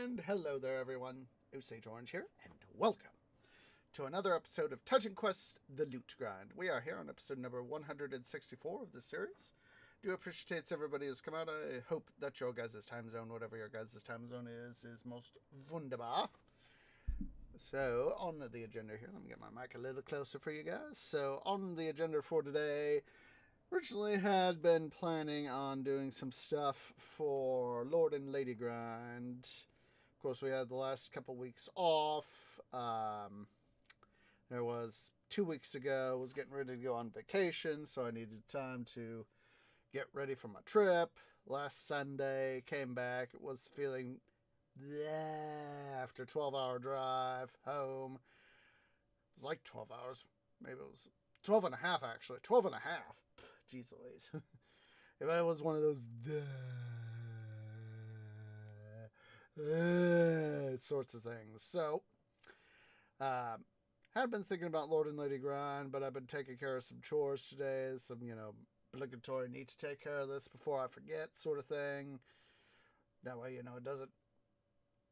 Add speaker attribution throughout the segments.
Speaker 1: And hello there, everyone. Osage Orange here, and welcome to another episode of Titan Quest: The Loot Grind. We are here on episode number 164 of this series. Do appreciate everybody who's come out. I hope that your guys' time zone, whatever your guys' time zone is most wunderbar. So, on the agenda here, let me get my mic a little closer for you guys. So, on the agenda for today, originally had been planning on doing some stuff for Lord and Lady Grind. Of course, we had the last couple weeks off. There was 2 weeks ago, was getting ready to go on vacation, so I needed time to get ready for my trip. Last Sunday, came back, was feeling after a 12-hour drive home. It was like 12 hours. Maybe it was 12 and a half, actually. 12 and a half. Jeez Louise. If I was one of those sorts of things. So, had been thinking about Lord and Lady Grind, but I've been taking care of some chores today. Some, obligatory need to take care of this before I forget sort of thing. That way, it doesn't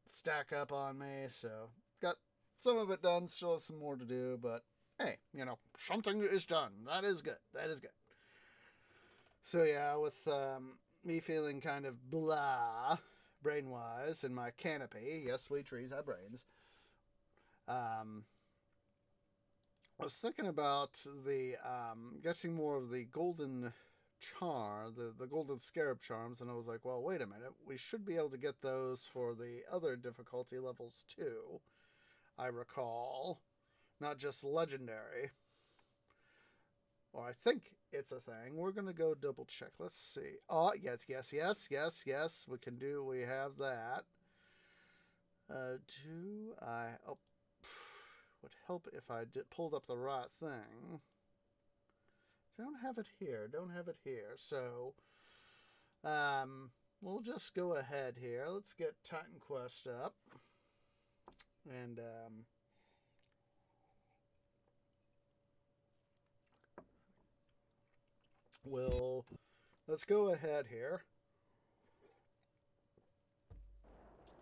Speaker 1: stack up on me. So, got some of it done. Still have some more to do, but hey, something is done. That is good. That is good. So yeah, with me feeling kind of blah, brain-wise, in my canopy, yes, sweet trees have brains, I was thinking about the getting more of the golden charm, the golden scarab charms, and I was like, well, wait a minute, we should be able to get those for the other difficulty levels too, I recall, not just legendary. Well, I think it's a thing. We're going to go double check. Let's see. Oh, yes. We have that. Would help if I pulled up the right thing. Don't have it here. So, we'll just go ahead here. Let's get Titan Quest up. And, let's go ahead here.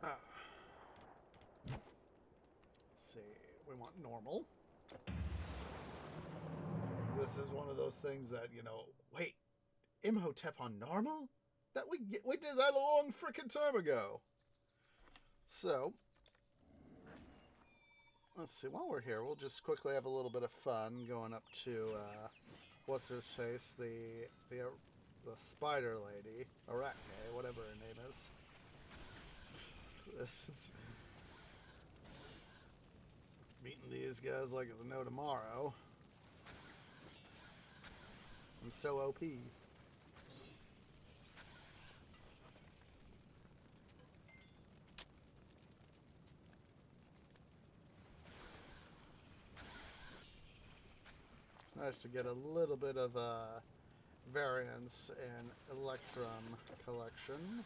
Speaker 1: Let's see. We want normal. This is one of those things that, wait, Imhotep on normal? That we did that a long frickin' time ago. So, let's see. While we're here, we'll just quickly have a little bit of fun going up to, what's his face? The spider lady. Arachne, whatever her name is. This is meeting these guys like it's no tomorrow. I'm so OP. It's nice to get a little bit of variance in Electrum collection.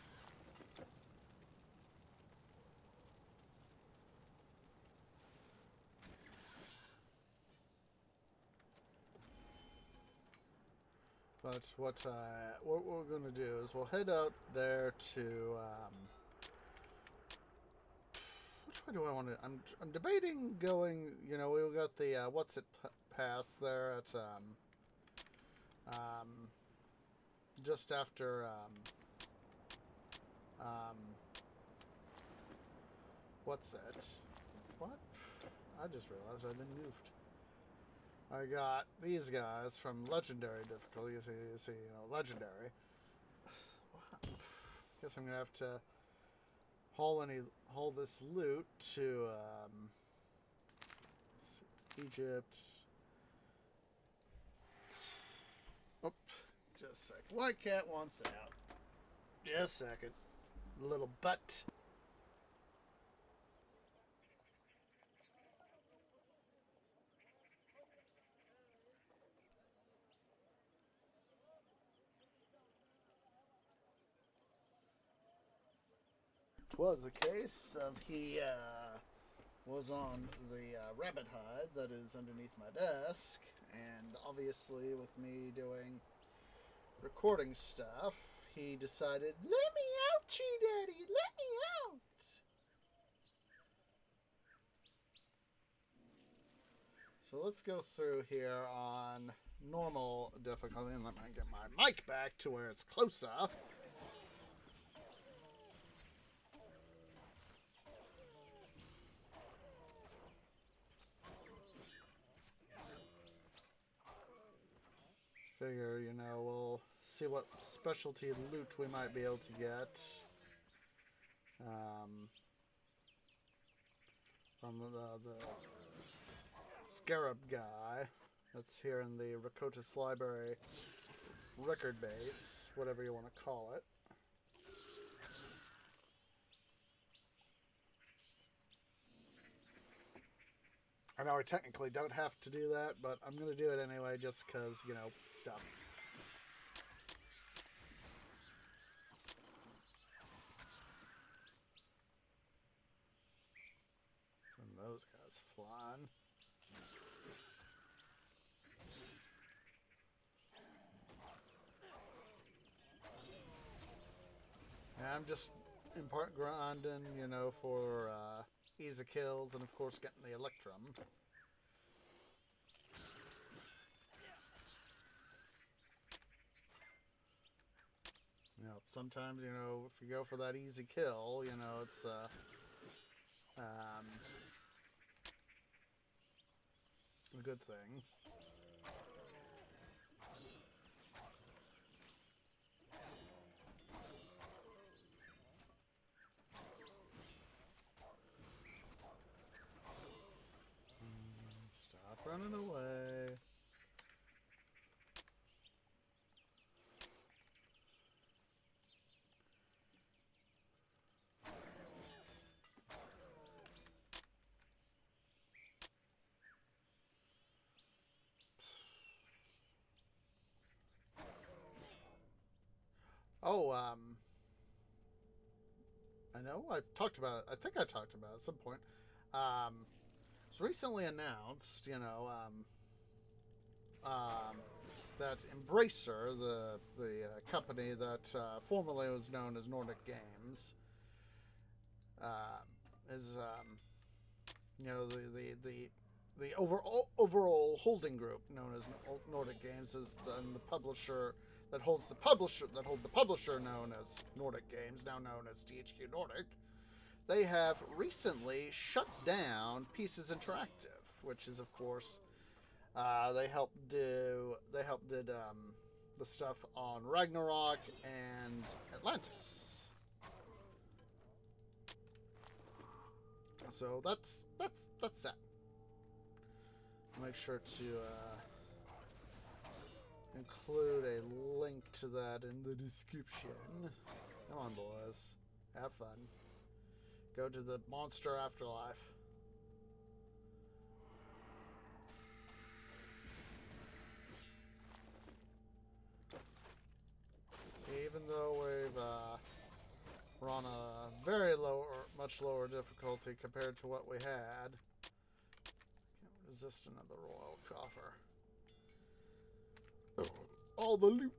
Speaker 1: But what we're going to do is we'll head out there to which way do I want to? I'm debating going. We got the what's it pass there at just after what's that? What? I just realized I've been moved. I got these guys from Legendary difficulty. You see, Legendary. Guess I'm gonna have to haul this loot to Egypt. Oh, just a second. White cat wants out. Just a second. Little butt. Was a case of he was on the rabbit hide that is underneath my desk, and obviously with me doing recording stuff, he decided, "Let me out, Tree Daddy, let me out." So let's go through here on normal difficulty, and let me get my mic back to where it's closer. Figure, we'll see what specialty loot we might be able to get. From the Scarab guy that's here in the Rakotis Library record base, whatever you want to call it. I know I technically don't have to do that, but I'm going to do it anyway just because, stuff. Send those guys flying. I'm just in part grinding, for ease of kills and, of course, getting the Electrum. Sometimes, if you go for that easy kill, it's a good thing. Stop running away. Oh, I know I've talked about it. I think I talked about it at some point. It's recently announced, that Embracer, the company that formerly was known as Nordic Games, is the overall holding group known as Nordic Games is the publisher that hold the publisher known as Nordic Games, now known as THQ Nordic. They have recently shut down Pieces Interactive, which is, of course, they helped did the stuff on Ragnarok and Atlantis. So that's that. Make sure to include a link to that in the description. Come on, boys. Have fun. Go to the monster afterlife. See, even though we're on a very much lower difficulty compared to what we had, can't resist another royal coffer. All the loot.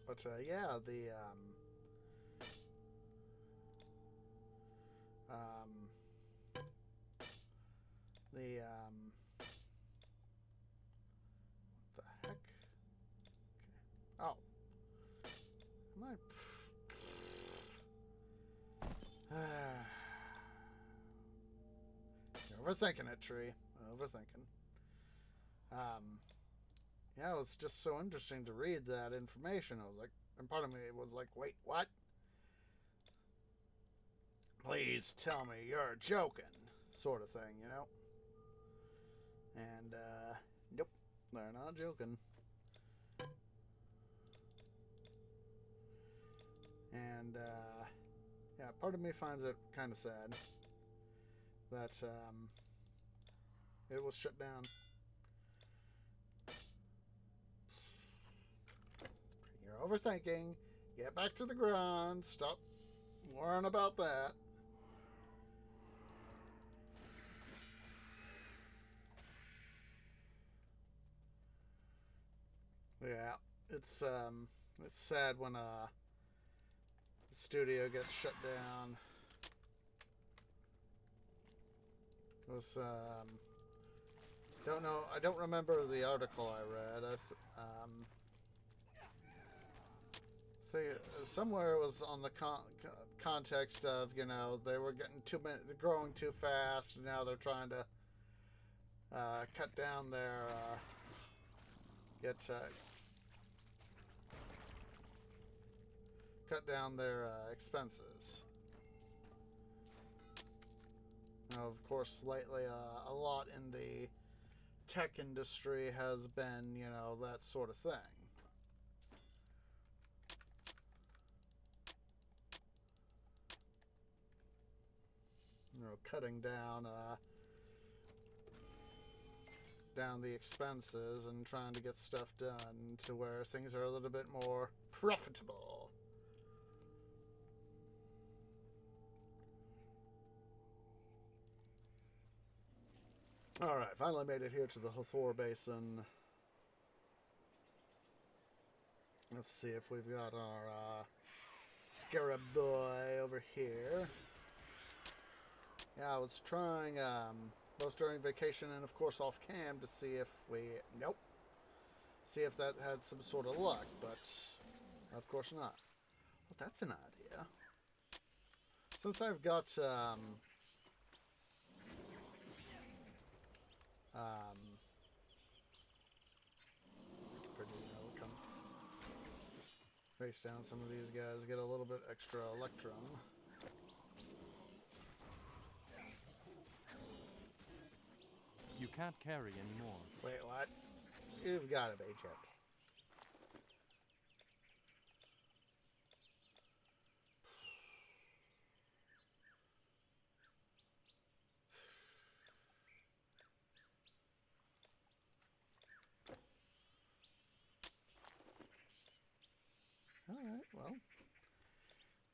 Speaker 1: But yeah, the what the heck? Okay. Oh, am I? Overthinking it, Tree. Overthinking. Yeah, it was just so interesting to read that information. I was like, and part of me was like, wait, what? Please tell me you're joking, sort of thing, And, nope, they're not joking. And, yeah, part of me finds it kind of sad that, it was shut down. You're overthinking. Get back to the ground. Stop worrying about that. Yeah, it's sad when the studio gets shut down. It was, don't know. I don't remember the article I read. Think somewhere it was on the context of, you know, they were getting growing too fast, and now they're trying to cut down their expenses. Now, of course, lately a lot in the tech industry has been, you know, that sort of thing. You know, cutting down the expenses and trying to get stuff done to where things are a little bit more profitable. Alright, finally made it here to the Hathor Basin. Let's see if we've got our Scarab Boy over here. Yeah, I was trying both during vacation and of course off cam to see if see if that had some sort of luck, but of course not. Well, that's an idea. Since I've got come face down some of these guys, get a little bit extra electrum.
Speaker 2: You can't carry anymore.
Speaker 1: Wait, what? You've got to be joking. Alright, well,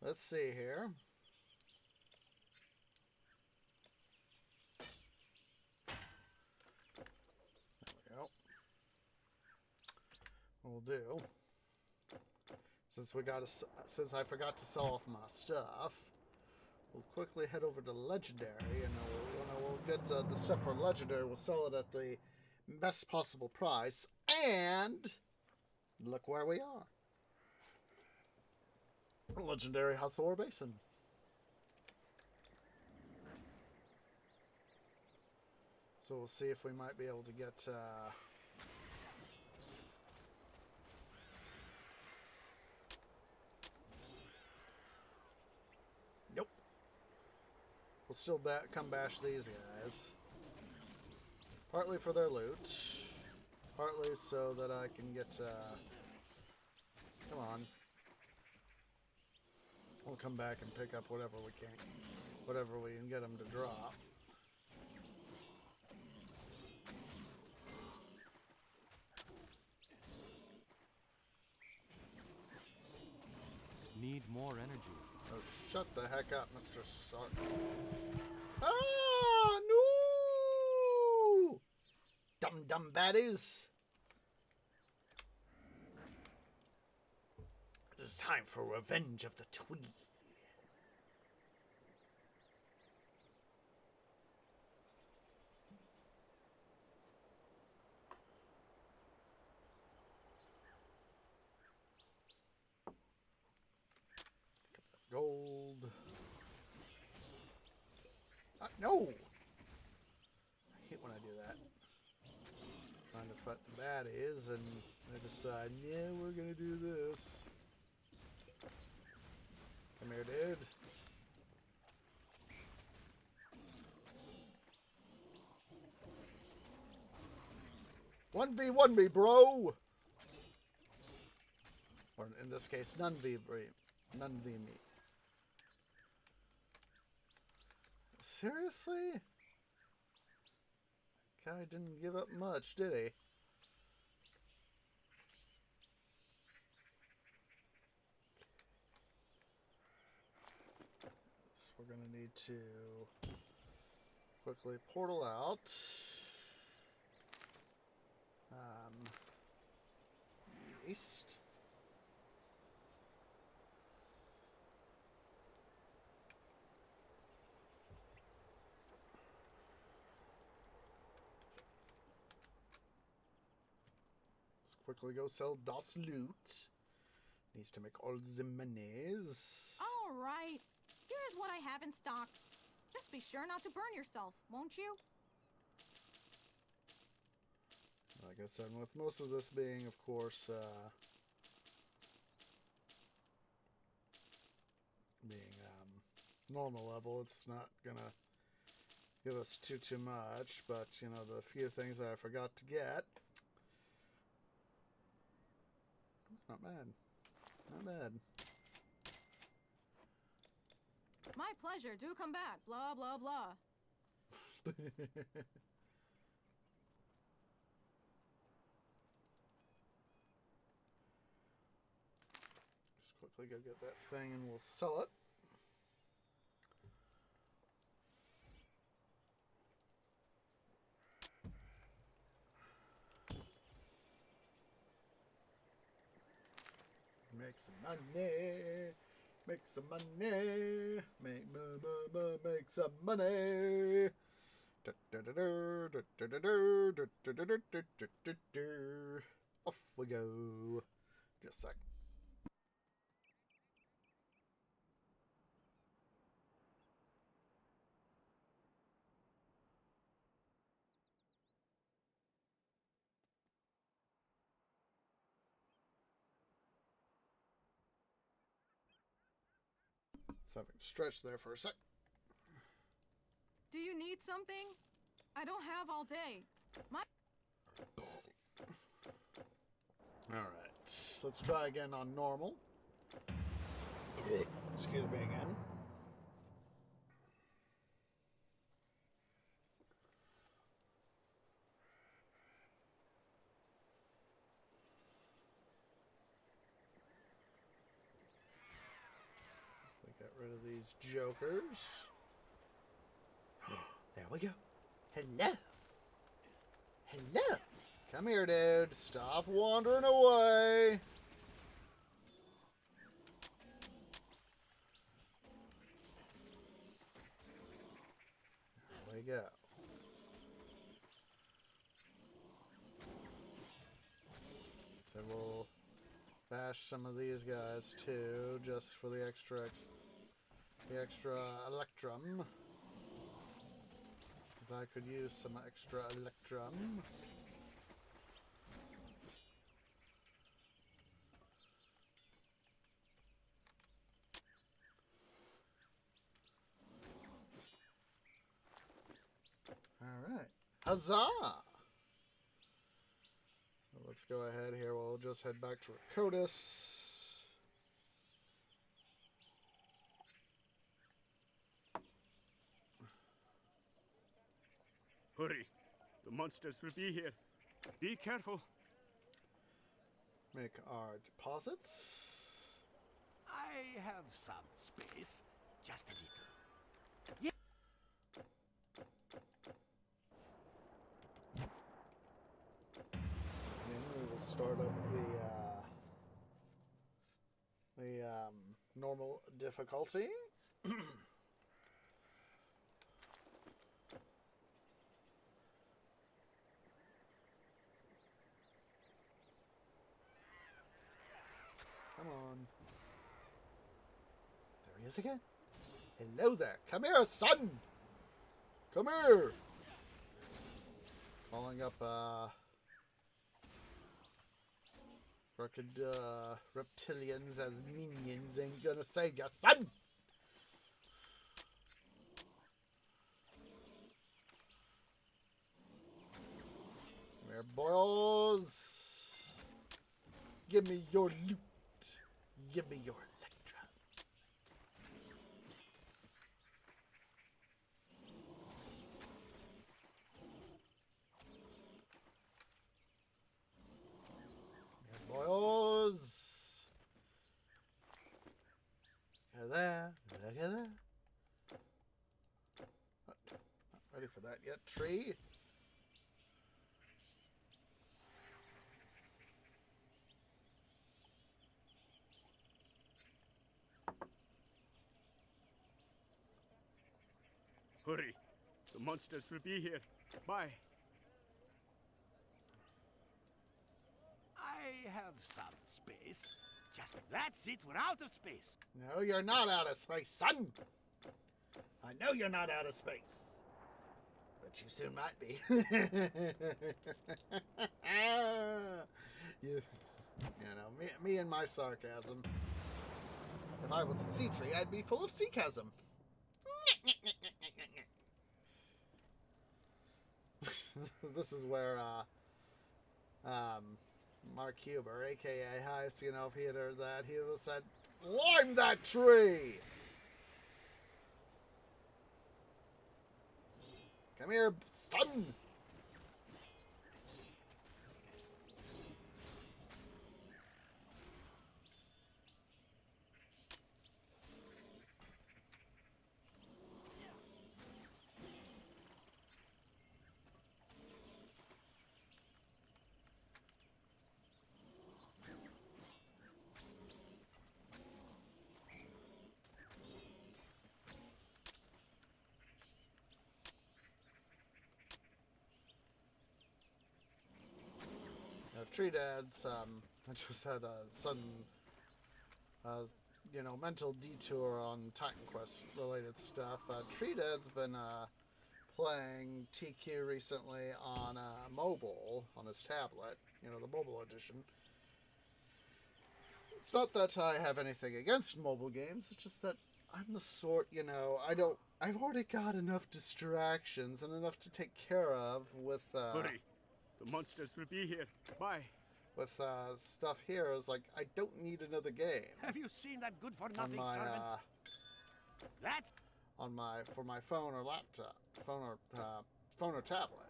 Speaker 1: let's see here. There we go. We'll do, since I forgot to sell off my stuff, we'll quickly head over to Legendary, and we'll get the stuff for Legendary. We'll sell it at the best possible price, and look where we are. Legendary Hathor Basin. So we'll see if we might be able to get nope. We'll still come bash these guys. Partly for their loot. Partly so that I can get come on. We'll come back and pick up whatever we can get them to drop.
Speaker 2: Need more energy.
Speaker 1: Oh, shut the heck up, Mr. Sark. Ah, no! Dumb baddies. It is time for revenge of the Twee. Gold. No! I hate when I do that. Trying to fight the baddies, and they decide, yeah, we're gonna do this. Come here, dude. One v one me, bro. Or in this case, none v me. Seriously? Guy didn't give up much, did he? So we're gonna need to quickly portal out. East. quickly go sell das Loot. Needs to make all the monies.
Speaker 3: All right. Here's what I have in stock. Just be sure not to burn yourself, won't you?
Speaker 1: Like I said, with most of this being, of course, being normal level, it's not gonna give us too much. But you know, the few things that I forgot to get, not bad, not bad.
Speaker 3: My pleasure. Do come back. Blah, blah, blah.
Speaker 1: Just quickly go get that thing and we'll sell it. Make some money. Make some money. Make some money. Off we go. Just a sec. So having to stretch there for a sec.
Speaker 3: Do you need something? I don't have all day.
Speaker 1: Alright, let's try again on normal. Excuse me again. We get rid of these jokers. There we go. Hello. Hello. Come here, dude. Stop wandering away. There we go. So we'll bash some of these guys too, just for the extra electrum. If I could use some extra electrum. Alright. Huzzah! Well, let's go ahead here. We'll just head back to Rakotis.
Speaker 4: Hurry! The monsters will be here. Be careful.
Speaker 1: Make our deposits.
Speaker 5: I have some space. Just a little.
Speaker 1: And we will start up the normal difficulty. Come on. There he is again. Hello there. Come here, son. Come here. Calling up, crooked, reptilians as minions ain't gonna save ya, son. Come here, boys. Give me your loot. Give me your Electra. Here, boys. Look at that. Look at that. Not ready for that yet, tree.
Speaker 4: Hurry! The monsters will be here. Bye.
Speaker 5: I have some space. That's it, we're out of space.
Speaker 1: No, you're not out of space, son. I know you're not out of space. But you soon might be. you know, me and my sarcasm. If I was a sea tree, I'd be full of sea-chasm. This is where Mark Huber, aka Highest, you know, if he had heard that, he would have said, "Lime that tree!" Come here, son! Tree Dad's just had a sudden, you know, mental detour on Titan Quest related stuff. Tree Dad's been playing TQ recently on mobile, on his tablet, you know, the mobile edition. It's not that I have anything against mobile games, it's just that I'm the sort, you know, I've already got enough distractions and enough to take care of with,
Speaker 4: Hurry. The monsters will be here. Bye.
Speaker 1: with stuff here. Is like, I don't need another game.
Speaker 5: Have you seen that good-for-nothing
Speaker 1: on my,
Speaker 5: servant? That's...
Speaker 1: for my phone or laptop, phone or tablet.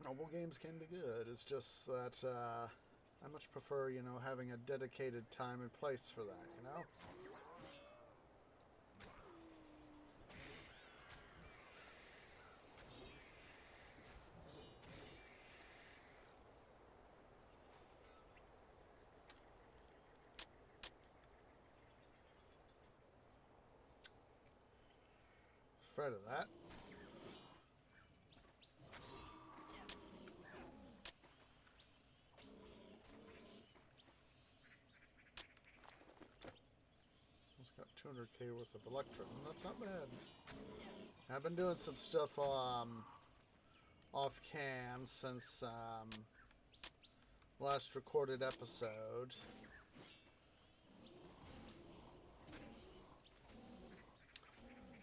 Speaker 1: Mobile games can be good. It's just that I much prefer, you know, having a dedicated time and place for that, you know? Afraid of that. Got 200k worth of Electrum. That's not bad. I've been doing some stuff off cam since last recorded episode.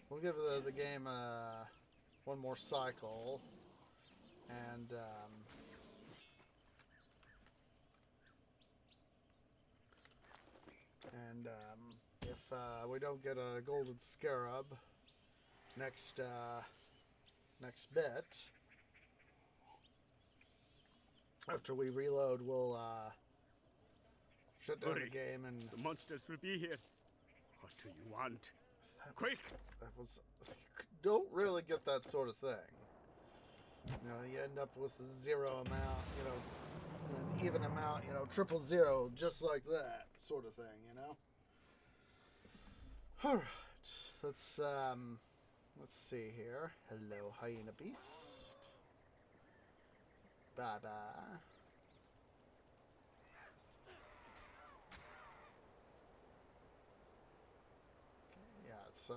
Speaker 1: We'll give the game one more cycle, and if we don't get a golden scarab next bit, after we reload, we'll shut down the game and
Speaker 4: The monsters will be here. What do you want? Quick!
Speaker 1: That was, don't really get that sort of thing. You know, you end up with a zero amount, you know, an even amount, you know, 000, just like that sort of thing, you know. All right, let's see here. Hello, hyena beast. Bye bye.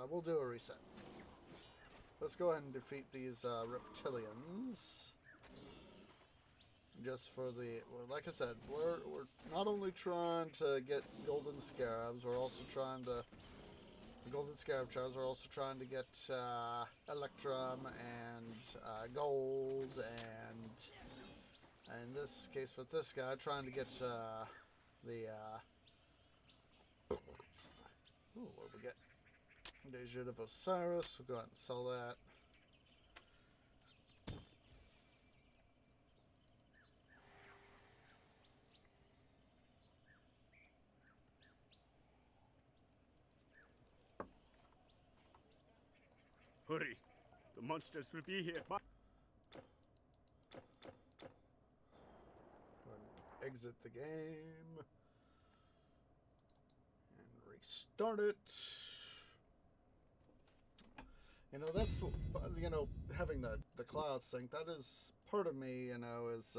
Speaker 1: We'll do a reset. Let's go ahead and defeat these reptilians. Just for the, well, like I said, we're not only trying to get golden scarabs, we're also trying to, the golden scarab charms, we're also trying to get Electrum and gold, and in this case with this guy, trying to get the ooh, what do we get? Desert of Osiris. We'll go ahead and sell that.
Speaker 4: Hurry. The monsters will be here. Bye.
Speaker 1: Go ahead and exit the game. And restart it. You know, that's, you know, having the cloud sync, that is part of me, you know, is,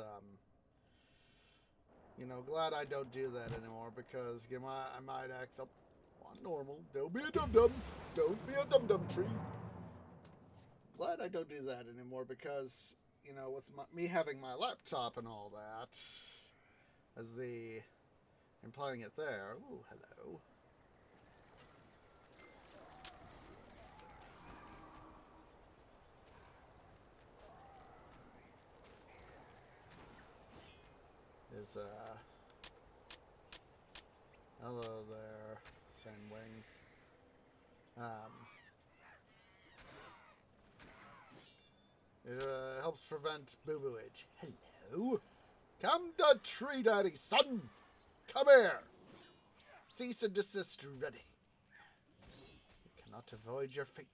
Speaker 1: you know, glad I don't do that anymore, because you know, I might act up on normal. Don't be a dum-dum. Don't be a dum-dum tree. Glad I don't do that anymore, because, you know, with me having my laptop and all that, as the, and playing it there. Ooh, hello. Is, hello there, Sandwing. It helps prevent boo-booage. Hello? Come to Tree Daddy, son! Come here! Cease and desist ready. You cannot avoid your fate.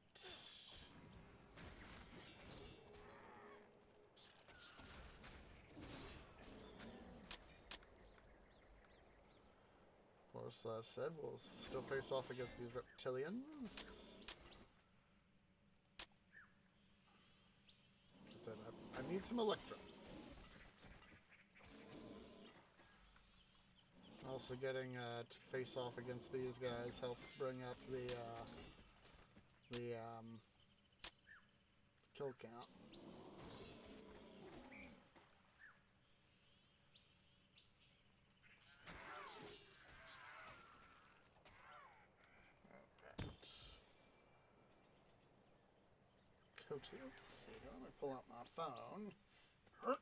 Speaker 1: Of course, as said, we'll still face off against these reptilians. I said, I need some Electro. Also getting to face off against these guys helps bring up the kill count. Let's see, let me pull out my phone. There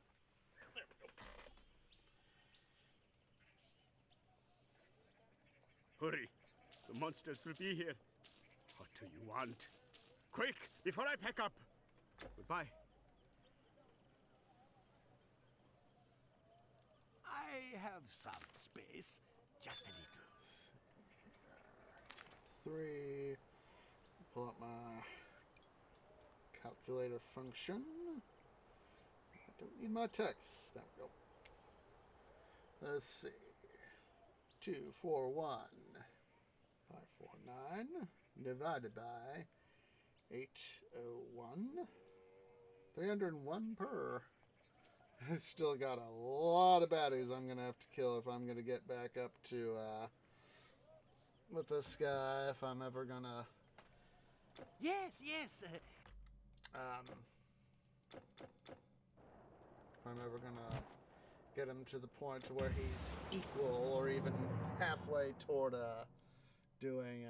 Speaker 1: we go.
Speaker 4: Hurry. The monsters will be here. What do you want? Quick, before I pack up. Goodbye.
Speaker 5: I have some space. Just a little.
Speaker 1: 3. Pull up my calculator function. I don't need my text. There we go. Let's see. 241 549 divided by 801. 301 per. I still got a lot of baddies I'm gonna have to kill if I'm gonna get back up to with this guy, if I'm ever gonna
Speaker 5: Yes.
Speaker 1: if I'm ever gonna get him to the point to where he's equal or even halfway toward doing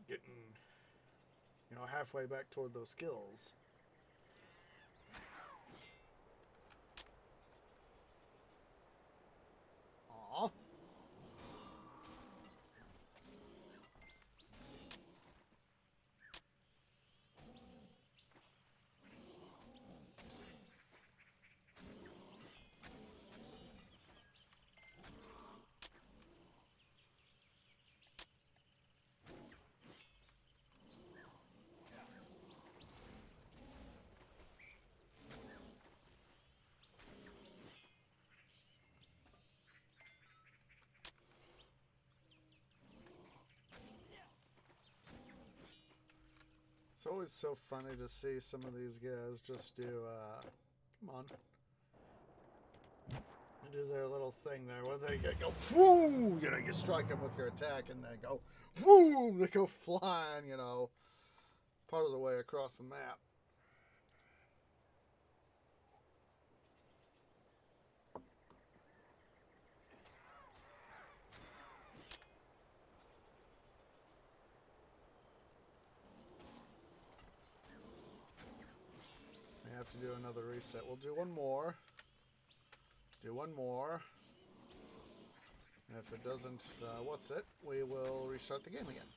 Speaker 1: getting, you know, halfway back toward those skills. Aw. It's always so funny to see some of these guys just do, come on. Do their little thing there where they go, whoo! You know, you strike them with your attack and they go, whoo! They go flying, you know, part of the way across the map. We have to do another reset. We'll do one more. Do one more. And if it doesn't, what's it? We will restart the game again.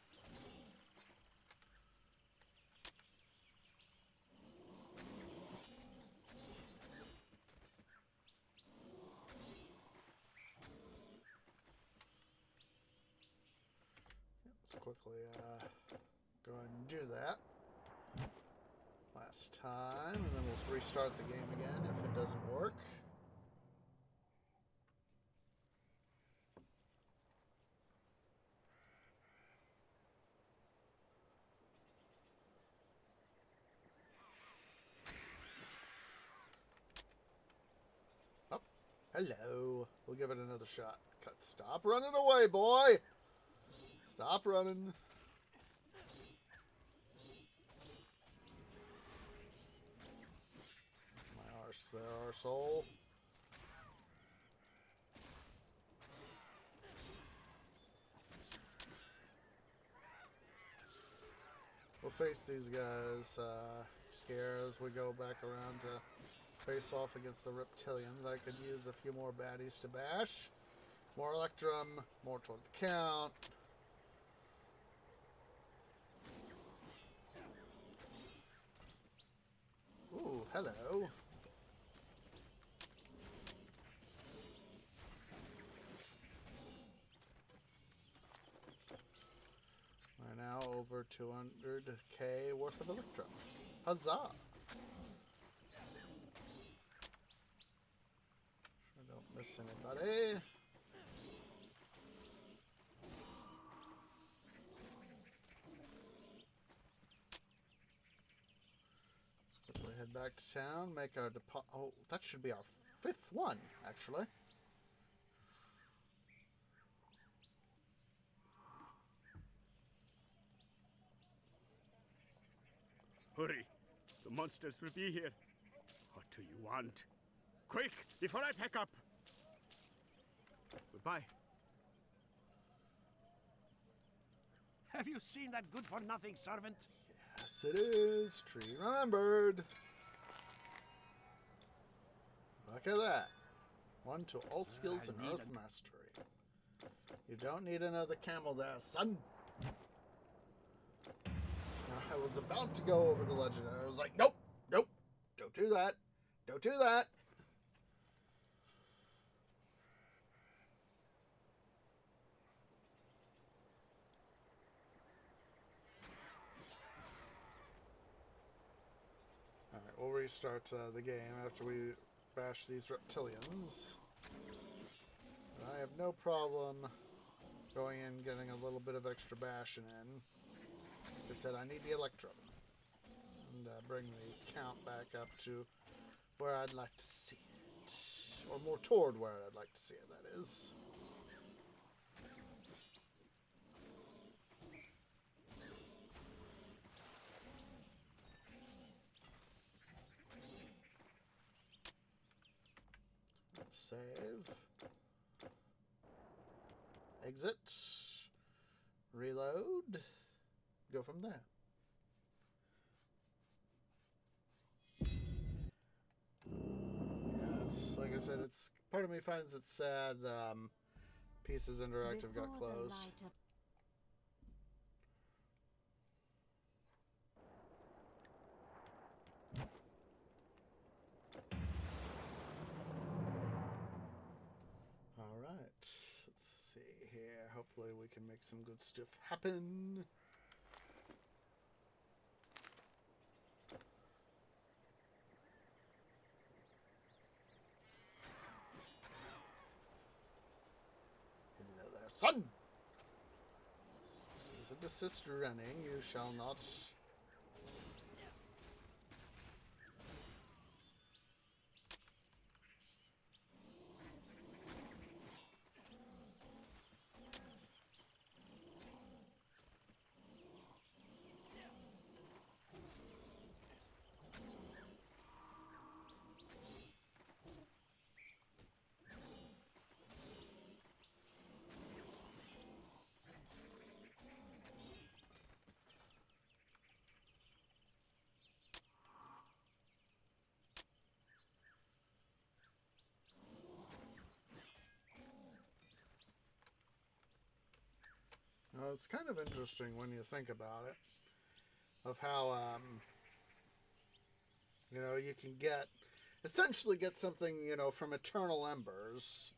Speaker 1: Let's quickly go ahead and do that. Last time, and then we'll restart the game again if it doesn't work. Hello. We'll give it another shot. Stop running away, boy. Stop running. My arse there, our soul. We'll face these guys here as we go back around to face off against the reptilians. I could use a few more baddies to bash. More Electrum, more toward the count. Ooh, hello. We're now over 200k worth of Electrum. Huzzah! Sure don't miss anybody. Let's quickly head back to town, make our deposit. Oh, that should be our 5th one, actually.
Speaker 4: Hurry. The monsters will be here. What do you want? Quick, before I pack up. Goodbye.
Speaker 5: Have you seen that good-for-nothing servant?
Speaker 1: Yes, it is. Tree remembered. Look at that. 1 to all skills and earth mastery. You don't need another camel there, son. I was about to go over to Legendary. I was like, nope, nope, don't do that. Don't do that. Alright, we'll restart the game after we bash these reptilians. I have no problem going in, getting a little bit of extra bashing in. Like I said, I need the Electrum. And bring the count back up to where I'd like to see it. Or more toward where I'd like to see it, that is. Save. Exit. Reload. Go from there. It's, like I said, it's part of me finds it sad. Pieces Interactive got closed. All right, let's see here. Hopefully, we can make some good stuff happen. Son! Cease and desist running, you shall not. Well, it's kind of interesting when you think about it, of how, you know, you can essentially get something, you know, from Eternal Embers,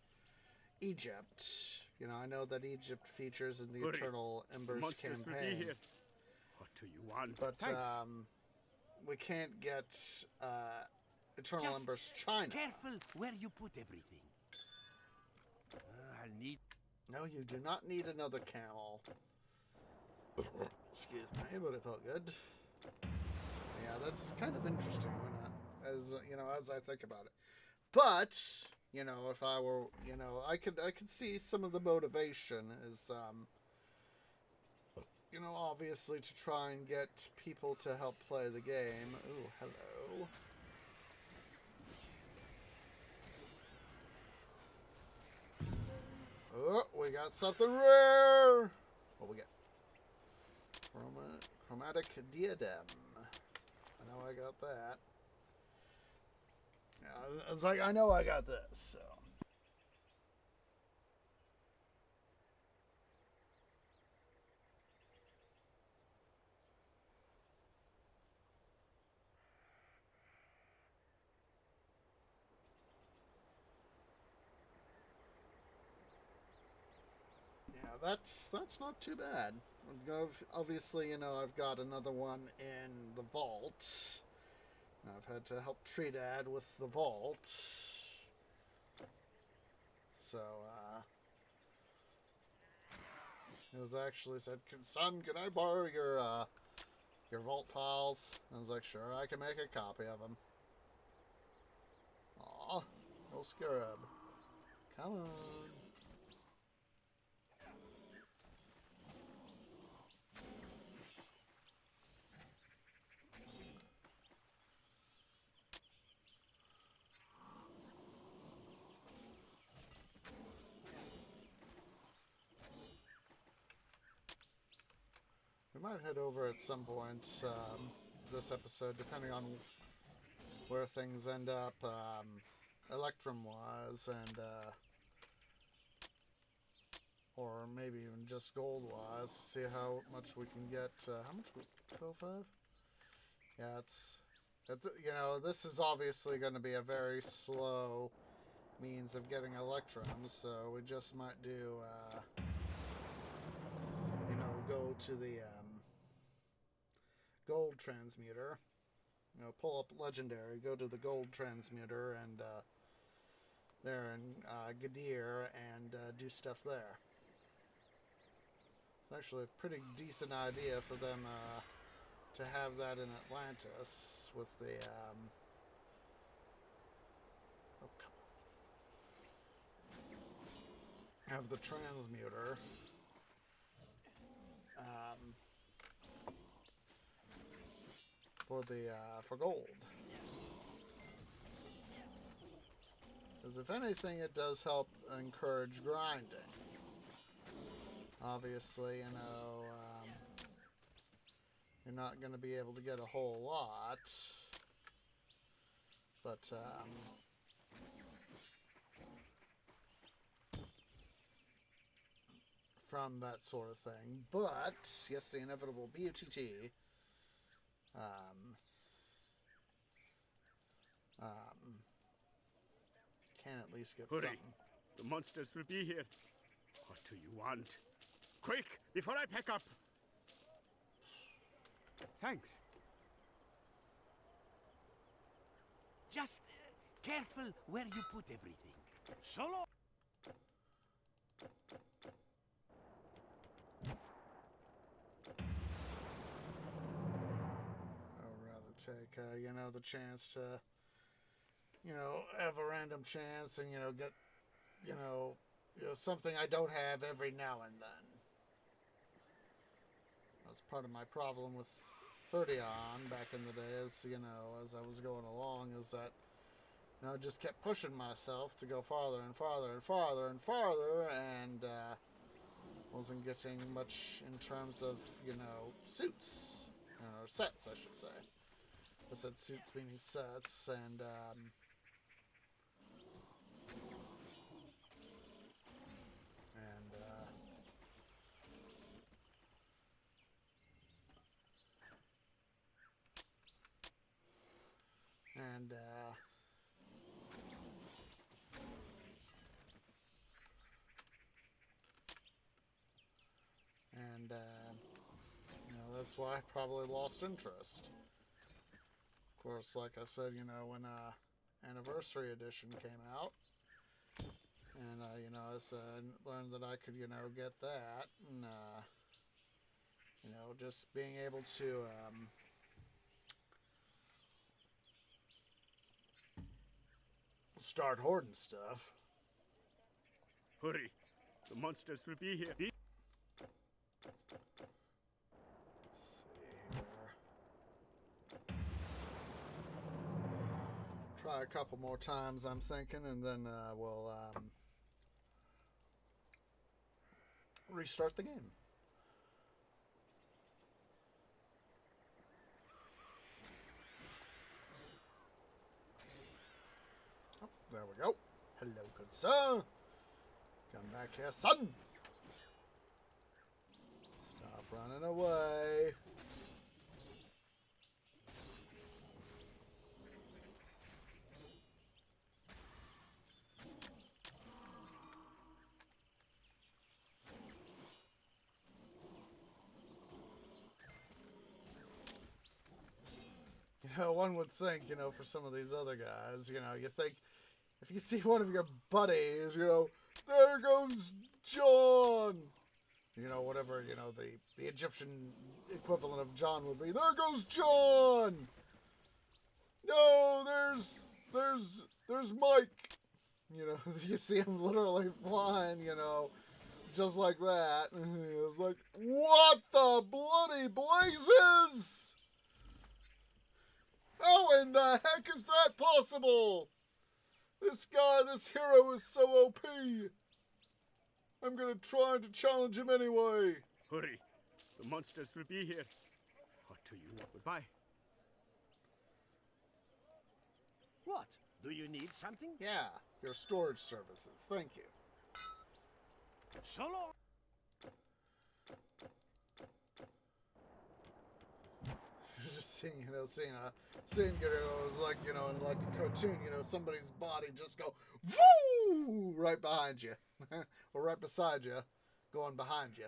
Speaker 1: Egypt. You know, I know that Egypt features in the
Speaker 4: Hurry.
Speaker 1: Eternal Embers
Speaker 4: Monsters will be
Speaker 1: campaign,
Speaker 4: here. What do you want?
Speaker 1: but,
Speaker 5: Thanks.
Speaker 1: we can't get, Eternal
Speaker 5: Just
Speaker 1: Embers China.
Speaker 5: Careful where you put everything. I'll need...
Speaker 1: No, you do not need another camel. Excuse me, but it felt good. Yeah, that's kind of interesting when as you know, as I think about it. But you know, if I were, you know, I could see some of the motivation is, you know, obviously to try and get people to help play the game. Ooh, hello. Oh, we got something rare. What we get? Chromatic diadem. I know I got that. Yeah, it's like I know I got this. So. Yeah, that's not too bad. Obviously, you know, I've got another one in the vault. I've had to help Trinidad with the vault. So, it was actually said, son, can I borrow your vault files? I was like, sure, I can make a copy of them. Aw, no scarab. Come on. We might head over at some point this episode, depending on where things end up, Electrum-wise, and, or maybe even just gold-wise, see how much we can get. How much? 12.5? Yeah, you know, this is obviously going to be a very slow means of getting Electrums, so we just might do, you know, go to the, gold transmuter. You know, pull up legendary, go to the gold transmuter, and there in Gadir, and do stuff there. It's actually a pretty decent idea for them to have that in Atlantis with the oh, come on. Have the transmuter. For gold. Because if anything, it does help encourage grinding. Obviously, you know, you're not going to be able to get a whole lot, but from that sort of thing. But yes, the inevitable BUTT. Can at least get
Speaker 4: Hurry.
Speaker 1: something.
Speaker 4: The monsters will be here. What do you want? Quick, before I pack up.
Speaker 5: Thanks. Just careful where you put everything. Solo.
Speaker 1: I'd rather take, you know, the chance to, you know, have a random chance and, you know, get, you know, something I don't have every now and then. That's part of my problem with 30On back in the days, you know, as I was going along, is that, you know, I just kept pushing myself to go farther and farther and farther and farther, and wasn't getting much in terms of, you know, suits, or sets, I should say. I said suits meaning sets, and you know, that's why I probably lost interest. Of course, like I said, you know, when Anniversary Edition came out, and you know, I learned that I could, you know, get that, and you know, just being able to start hoarding stuff.
Speaker 4: Hurry. The monsters will be here.
Speaker 1: See here. Try a couple more times, I'm thinking, and then we'll restart the game. Oh, there we go. Hello, good sir. Come back here, son. Stop running away. You know, one would think, you know, for some of these other guys, you know, you think if you see one of your buddies, you know, there goes John. You know, whatever, you know, the Egyptian equivalent of John would be. There goes John. No, there's Mike. You know, you see him literally flying, you know, just like that. And he was like, what the bloody blazes? How in the heck is that possible? This guy, this hero is so OP. I'm gonna try to challenge him anyway.
Speaker 4: Hurry. The monsters will be here. What do you want? Goodbye.
Speaker 5: What? Do you need something?
Speaker 1: Yeah, your storage services. Thank you.
Speaker 5: So long.
Speaker 1: Just seeing, you know, seeing, you know, like, you know, in like a cartoon, you know, somebody's body just go, woo, right behind you, or right beside you, going behind you.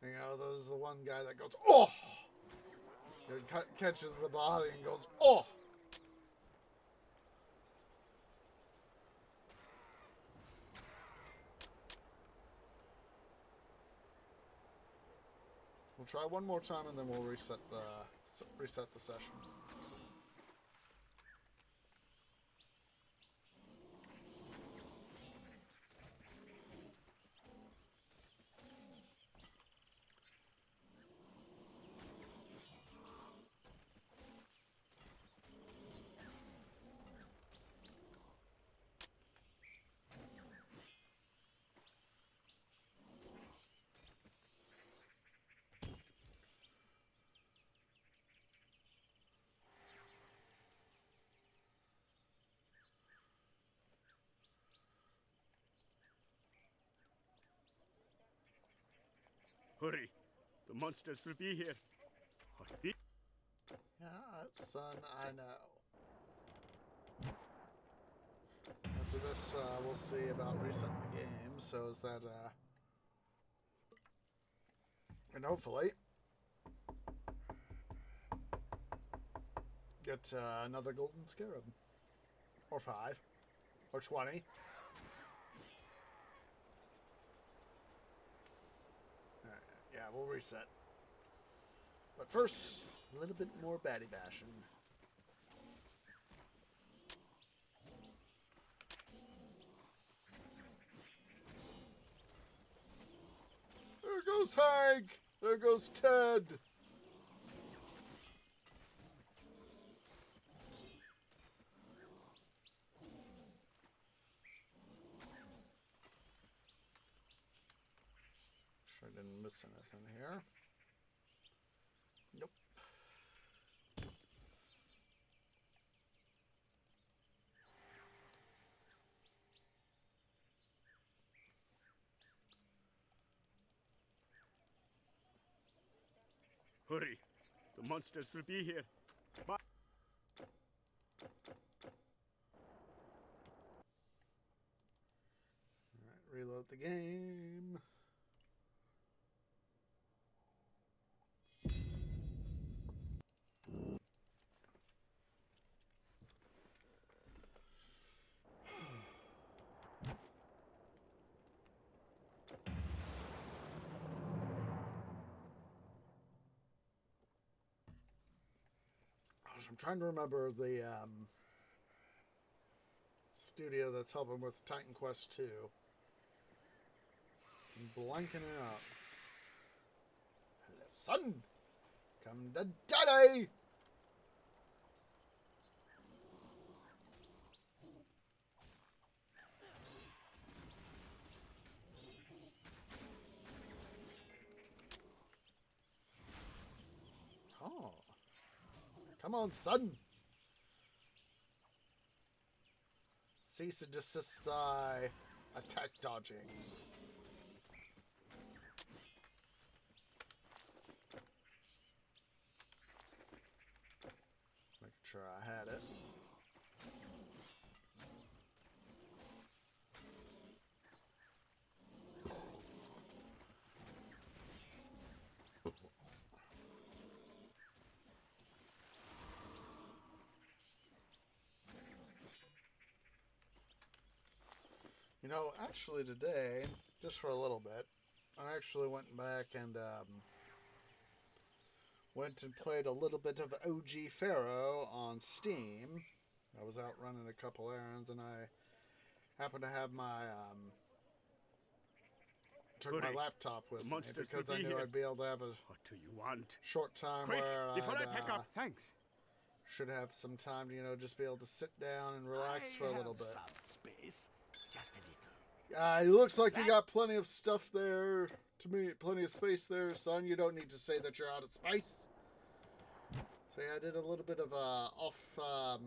Speaker 1: You know, there's the one guy that goes, oh, catches the body and goes, oh. We'll try one more time and then we'll reset the session.
Speaker 4: Hurry. The monsters will be here. What be?
Speaker 1: Yeah, son, I know. After this, we'll see about resetting the game, so is that, and hopefully get another golden scarab. Or 5. Or 20. Yeah, we'll reset. But first, a little bit more baddie bashing. There goes Hank! There goes Ted! Sure I didn't miss anything here. Nope.
Speaker 4: Hurry. The monsters will be here. Bye.
Speaker 1: Alright, reload the game. I'm trying to remember the studio that's helping with Titan Quest 2. I'm blanking it out. Hello, son! Come to daddy! Oh. Come on, son! Cease and desist thy attack dodging. Making sure I had it. You know, actually today, just for a little bit, I actually went back and went and played a little bit of OG Pharaoh on Steam. I was out running a couple errands, and I happened to have my took my
Speaker 4: Hurry.
Speaker 1: laptop with
Speaker 4: The
Speaker 1: me
Speaker 4: monsters
Speaker 1: because
Speaker 4: will
Speaker 1: I
Speaker 4: be
Speaker 1: knew
Speaker 4: here.
Speaker 1: I'd be able to have a
Speaker 4: What do you want?
Speaker 1: short time
Speaker 4: Quick,
Speaker 1: where
Speaker 4: before I
Speaker 1: I'd
Speaker 4: pack up. Thanks.
Speaker 1: should have some time to, you know, just be able to sit down and relax for a little bit.
Speaker 5: Some space, just a little.
Speaker 1: It looks like you got plenty of stuff there. To me, plenty of space there, son. You don't need to say that you're out of space. So yeah, I did a little bit of offline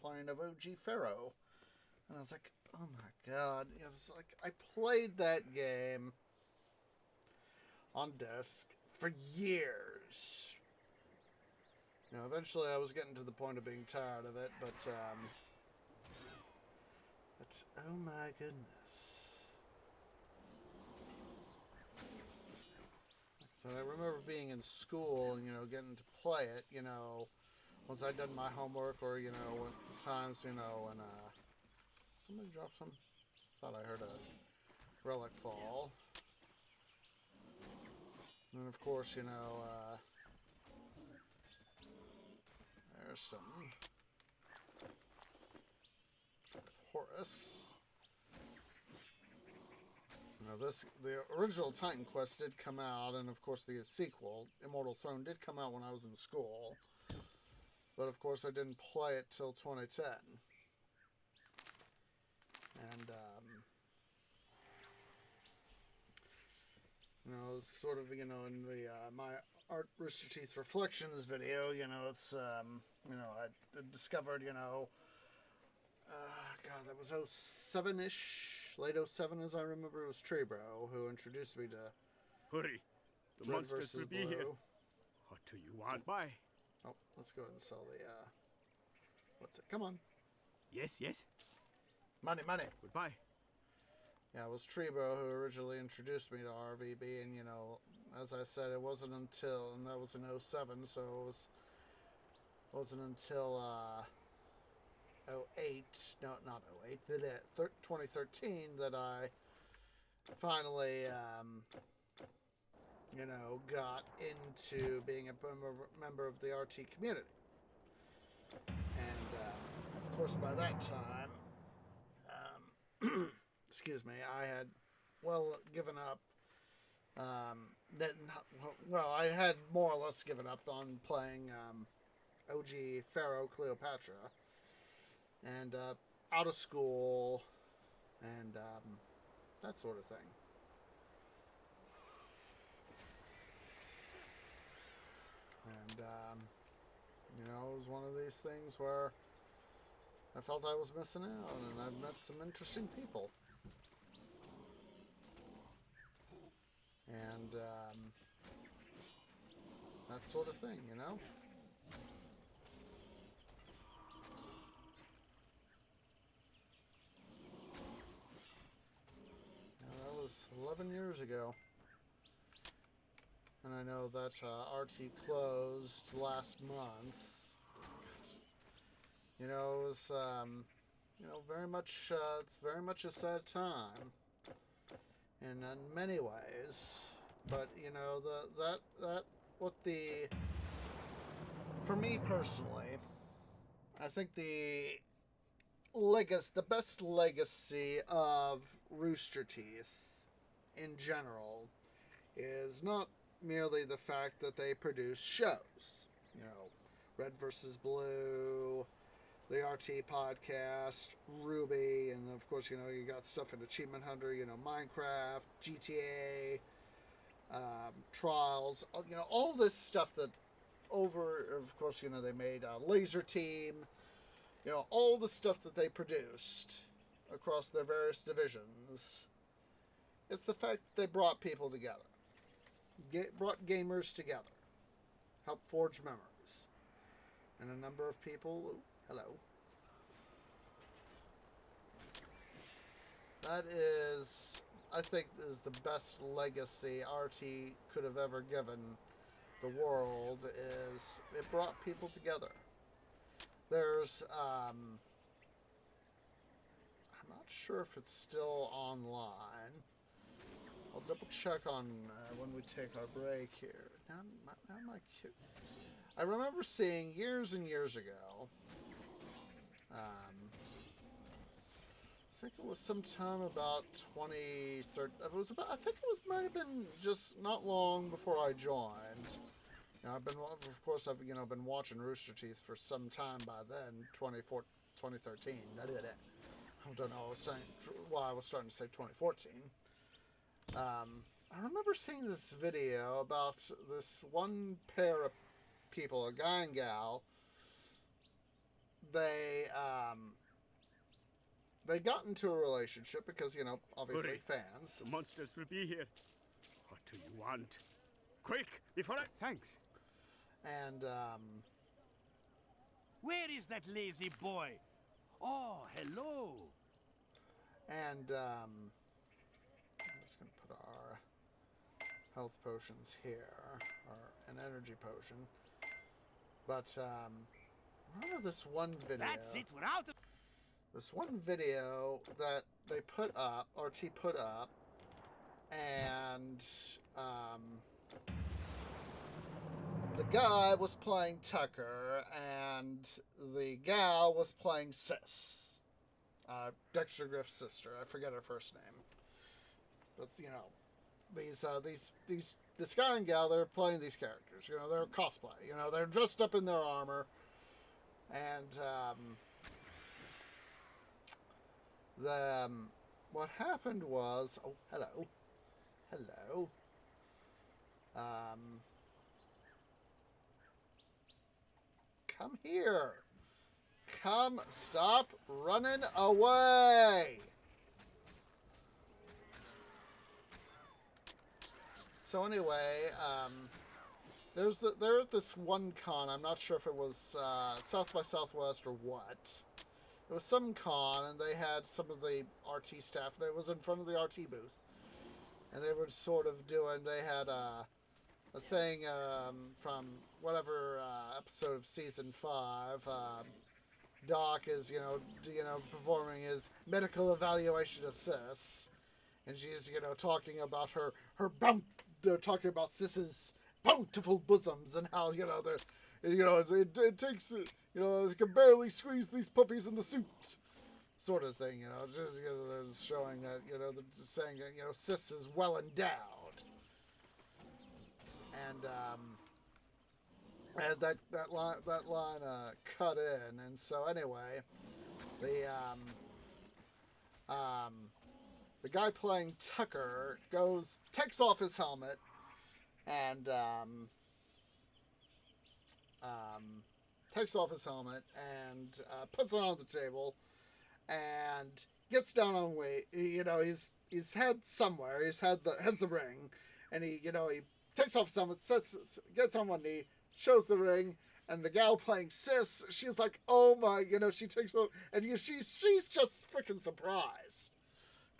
Speaker 1: playing of OG Pharaoh, and I was like, oh my god! You know, it's like I played that game on disc for years. You know, eventually I was getting to the point of being tired of it, but oh my goodness. So I remember being in school and, you know, getting to play it, you know, once I'd done my homework, or, you know, when times, you know, when somebody dropped some. Thought I heard a relic fall. And of course, you know, there's some Horus. Now the original Titan Quest did come out, and of course the sequel, Immortal Throne, did come out when I was in school. But of course I didn't play it till 2010. And, you know, it's sort of, you know, in the, my Art Rooster Teeth Reflections video, you know, it's, you know, I discovered, you know, God, that was 07-ish, late 07 as I remember. It was Trebro who introduced me to
Speaker 4: Hurry. The
Speaker 1: Red
Speaker 4: monsters
Speaker 1: versus
Speaker 4: will be
Speaker 1: Blue.
Speaker 4: here. What do you want? Bye.
Speaker 1: Oh, let's go ahead and sell the, what's it? Come on.
Speaker 4: Yes, yes.
Speaker 1: Money, money.
Speaker 4: Goodbye.
Speaker 1: Yeah, it was Trebro who originally introduced me to RVB, and, you know, as I said, it wasn't until, and that was in 07, so it wasn't until, 08, no, not 08, 2013 that I finally, you know, got into being a member of the RT community. And, of course, by that time, excuse me, I had, well, given up, I had more or less given up on playing, OG Pharaoh Cleopatra, and, out of school, and, that sort of thing. And, you know, it was one of these things where I felt I was missing out, and I've met some interesting people. And, that sort of thing, you know? Now, that was 11 years ago. And I know that RT closed last month. You know, it was, you know, very much, it's very much a sad time in many ways. But, you know, for me personally, I think the best legacy of Rooster Teeth in general is not merely the fact that they produce shows. You know, Red versus Blue, the RT podcast, Ruby, and of course, you know, you got stuff in Achievement Hunter, you know, Minecraft, GTA, Trials, you know, all this stuff that of course, you know, they made Laser Team, you know, all the stuff that they produced across their various divisions. It's the fact that they brought people together. Brought gamers together. Helped forge memories. And a number of people... Hello. That is... I think is the best legacy RT could have ever given the world, is it brought people together. There's... I'm not sure if it's still online. I'll double check on when we take our break here. Now my cute. I remember seeing years and years ago. I think it was sometime about 2013. It was about. I think it was might have been just not long before I joined. You know, of course, I've been watching Rooster Teeth for some time by then. 2013. I don't know. I was saying. Well, I was starting to say 2014. I remember seeing this video about this one pair of people, a guy and gal. They got into a relationship because, you know, obviously
Speaker 4: Hurry.
Speaker 1: fans.
Speaker 4: The monsters will be here. What do you want? Quick, before I...
Speaker 5: Thanks.
Speaker 1: And,
Speaker 5: Where is that lazy boy? Oh, hello.
Speaker 1: and, I'm just going to put our health potions here, or an energy potion. But, remember this one video?
Speaker 5: That's it. We're out of...
Speaker 1: This one video that they put up, RT put up, and, the guy was playing Tucker, and the gal was playing Sis. Dexter Griff's sister. I forget her first name. But, you know, this guy and gal, they're playing these characters. You know, they're cosplay. You know, they're dressed up in their armor. And, what happened was... Oh, hello. Hello. Come here. Come, stop running away. So anyway, there's this one con. I'm not sure if it was South by Southwest or what. It was some con, and they had some of the RT staff that was in front of the RT booth, and they were sort of doing. They had a thing from whatever episode of season 5. Doc is performing his medical evaluation assists, and she's talking about they're talking about Sis's bountiful bosoms and how it takes it can barely squeeze these puppies in the suit, sort of thing. Just they're showing that they're just saying that Sis is well endowed, and as that line cut in, and so anyway, the guy playing Tucker takes off his helmet, and puts it on the table, and gets down on weight. He's had somewhere. Has the ring, and he takes off his helmet, gets on one knee, shows the ring, and the gal playing Sis, she's like, oh my, she takes off, and she's just freaking surprised.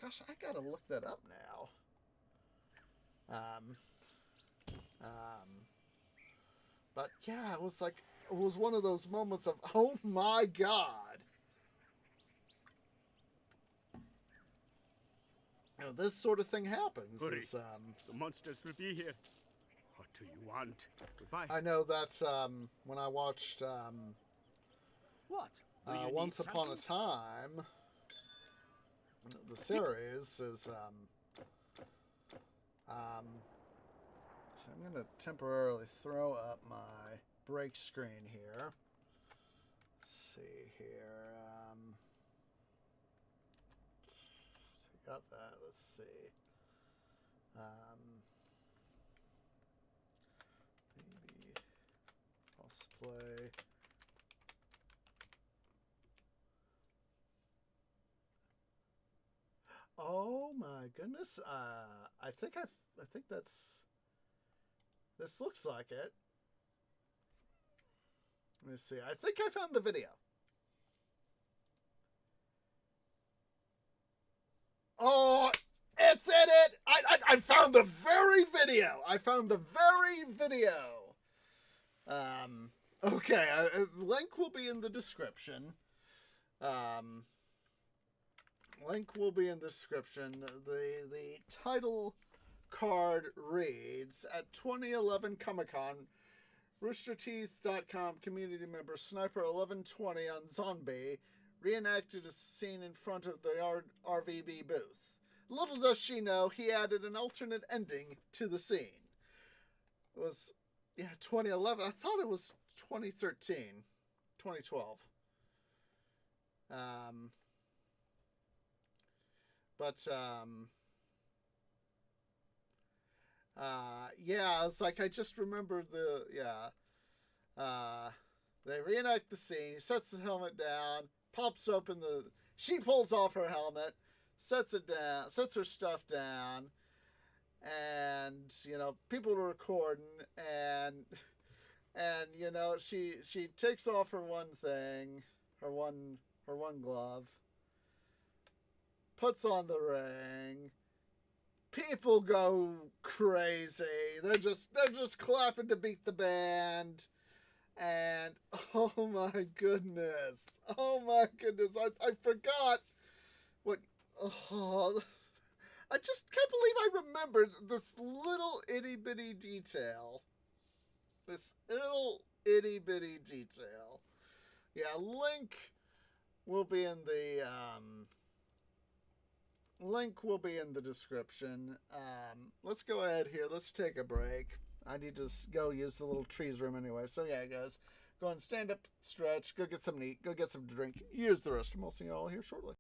Speaker 1: Gosh, I gotta look that up now. But yeah, it was one of those moments of, oh my god. This sort of thing happens.
Speaker 4: Hurry. The monsters will be here. What do you want? Goodbye.
Speaker 1: I know that when I watched
Speaker 5: What? Do you need
Speaker 1: Once Upon a
Speaker 5: something?
Speaker 1: Time, the series is so I'm gonna temporarily throw up my break screen here. Let's see here. So got that. Let's see. Maybe cosplay. Oh my goodness! I think that's. This looks like it. Let me see. I think I found the video. Oh, it's in it! I found the very video! I found the very video! Okay, link will be in the description. Link will be in the description. The title card reads, at 2011 Comic-Con, RoosterTeeth.com community member Sniper 1120 on Zombie reenacted a scene in front of the RVB booth. Little does she know, he added an alternate ending to the scene. It was, 2011. I thought it was 2013. 2012. It's like I just remembered they reenact the scene. He sets the helmet down, pops open she pulls off her helmet, sets her stuff down, and people are recording, and she takes off her one thing, her one glove, puts on the ring. People go crazy. They're just clapping to beat the band. And oh my goodness. I forgot what I just can't believe I remembered this little itty bitty detail. Yeah, link will be in the description. Let's go ahead here. Let's take a break. I need to go use the little trees room anyway. So yeah, guys, go and stand up, stretch, go get something to eat, go get some to drink, use the restroom. I'll see you all here shortly.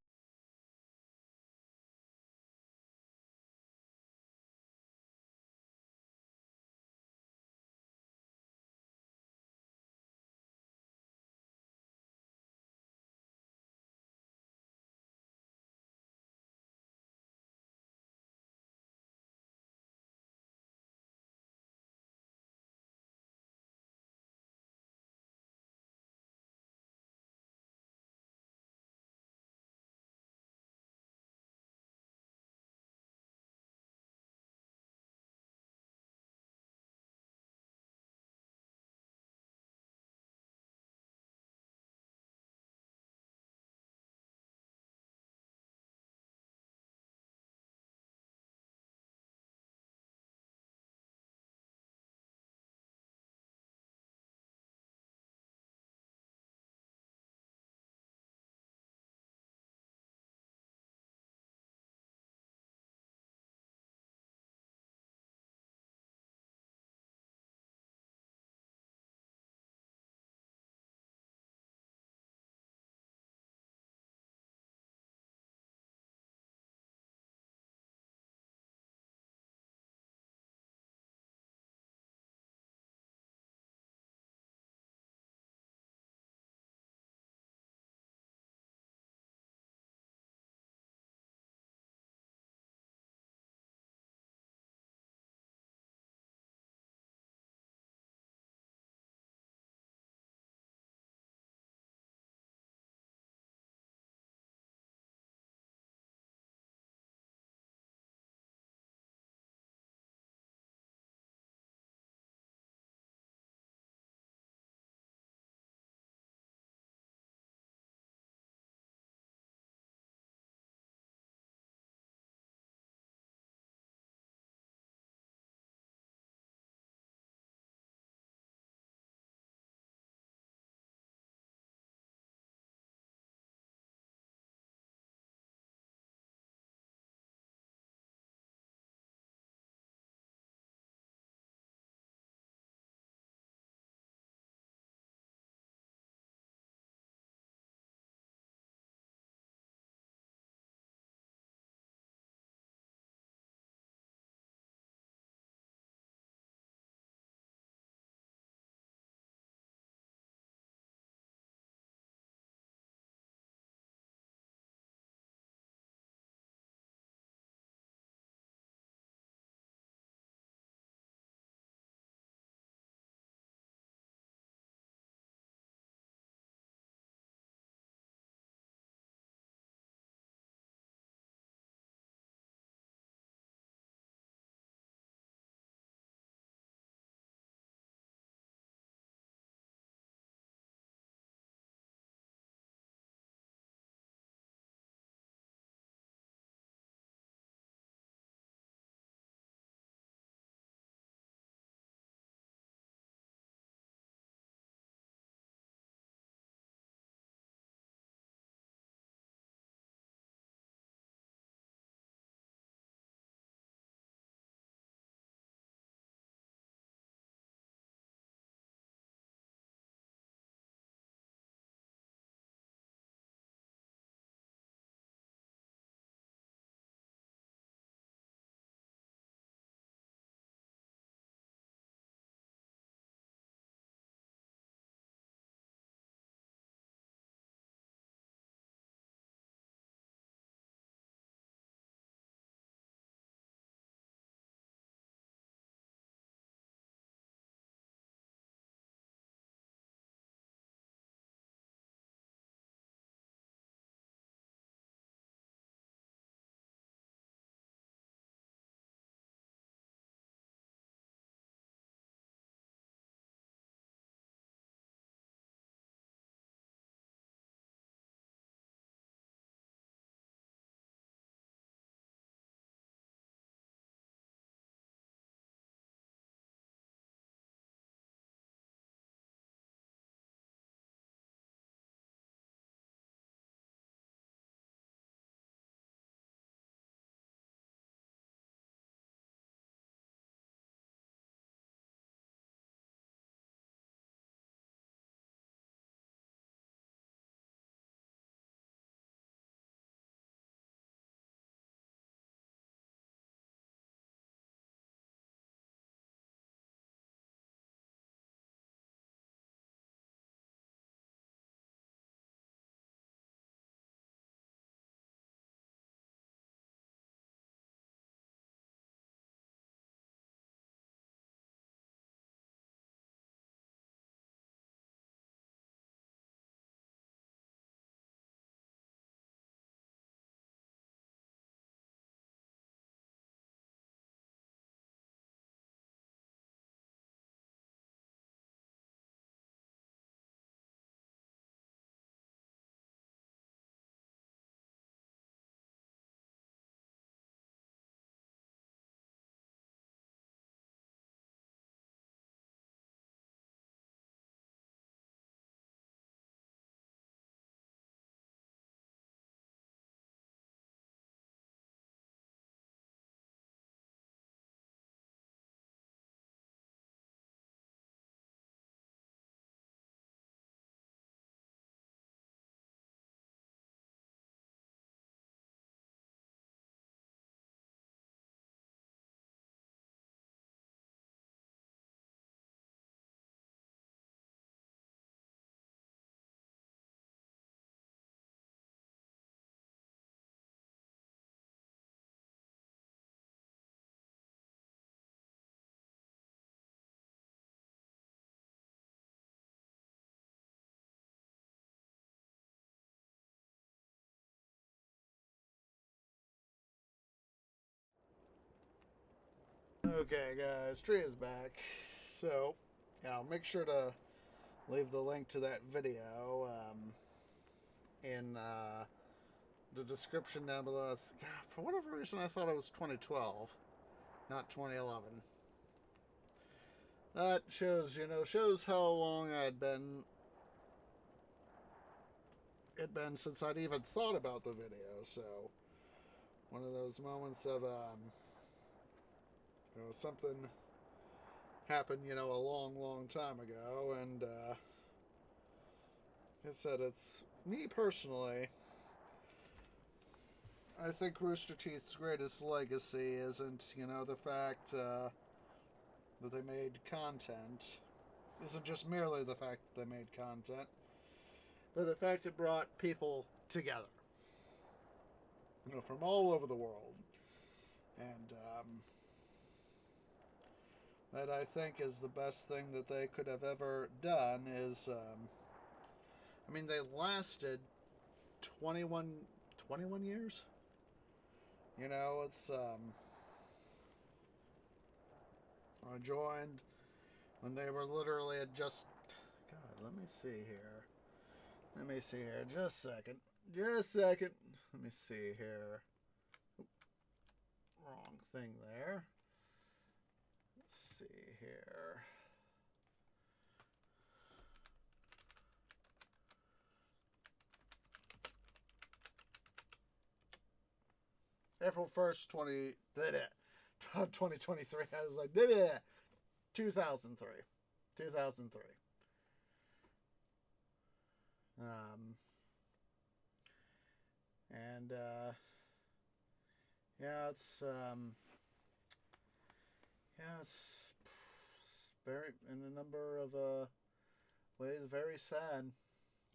Speaker 1: Okay, guys, Tree is back. So, yeah, I'll make sure to leave the link to that video in the description down below. God, for whatever reason, I thought it was 2012, not 2011. That shows how long it'd been since I'd even thought about the video. So, one of those moments of something happened, a long time ago, and like I said, it's me personally. I think Rooster Teeth's greatest legacy isn't, the fact that they made content. Isn't just merely the fact that they made content, but the fact it brought people together, from all over the world, and that I think is the best thing that they could have ever done is, they lasted 21 years. It's, I joined when they were literally at just, God, let me see here. Just a second. Let me see here. Oop, wrong thing there. Let's see here. April 1st, 2023. I was like, 2003. 2003. It's very, in a number of ways, very sad.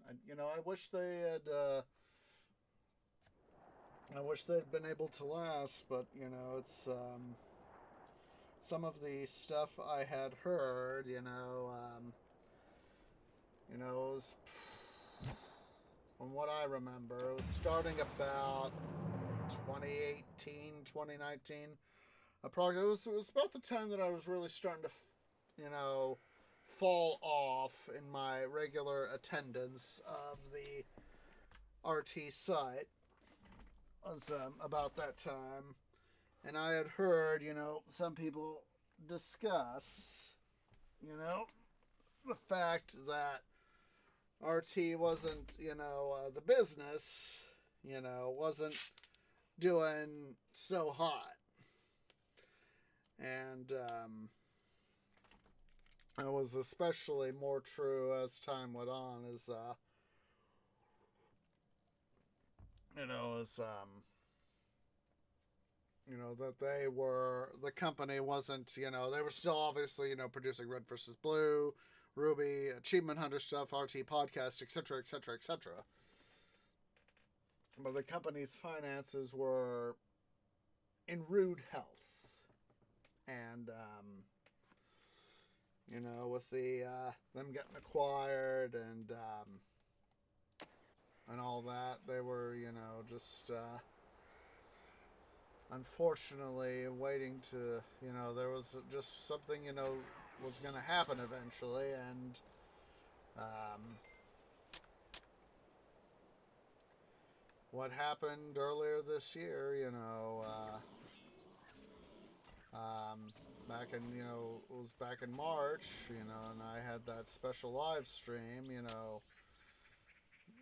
Speaker 1: I wish they had, I wish they'd been able to last, but, it's, some of the stuff I had heard, it was, from what I remember, it was starting about 2018, 2019. It was about the time that I was really starting to, fall off in my regular attendance of the RT site. It was about that time. And I had heard, some people discuss, the fact that RT wasn't, the business, wasn't doing so hot. And it was especially more true as time went on, that the company wasn't, they were still obviously, producing Red vs. Blue, Ruby, Achievement Hunter stuff, RT podcast, etc., etc., etc. But the company's finances were in rude health. And, with the, them getting acquired and all that, they were, just, unfortunately waiting to, there was just something, was going to happen eventually, and, what happened earlier this year, back in, it was back in March, and I had that special live stream,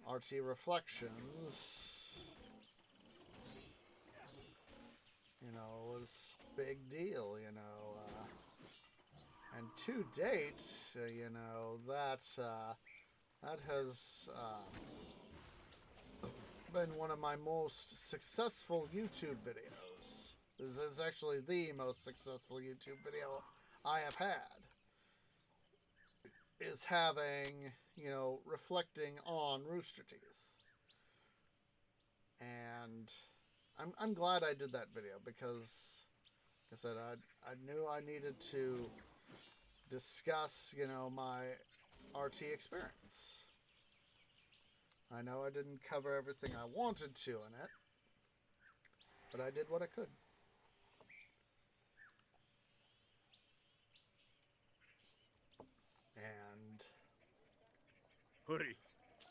Speaker 1: RT Reflections, it was big deal, and to date, that has been one of my most successful YouTube videos. This is actually the most successful YouTube video I have had. Is having, reflecting on Rooster Teeth. And I'm glad I did that video because, like I said, I knew I needed to discuss, my RT experience. I know I didn't cover everything I wanted to in it, but I did what I could.
Speaker 4: Hurry.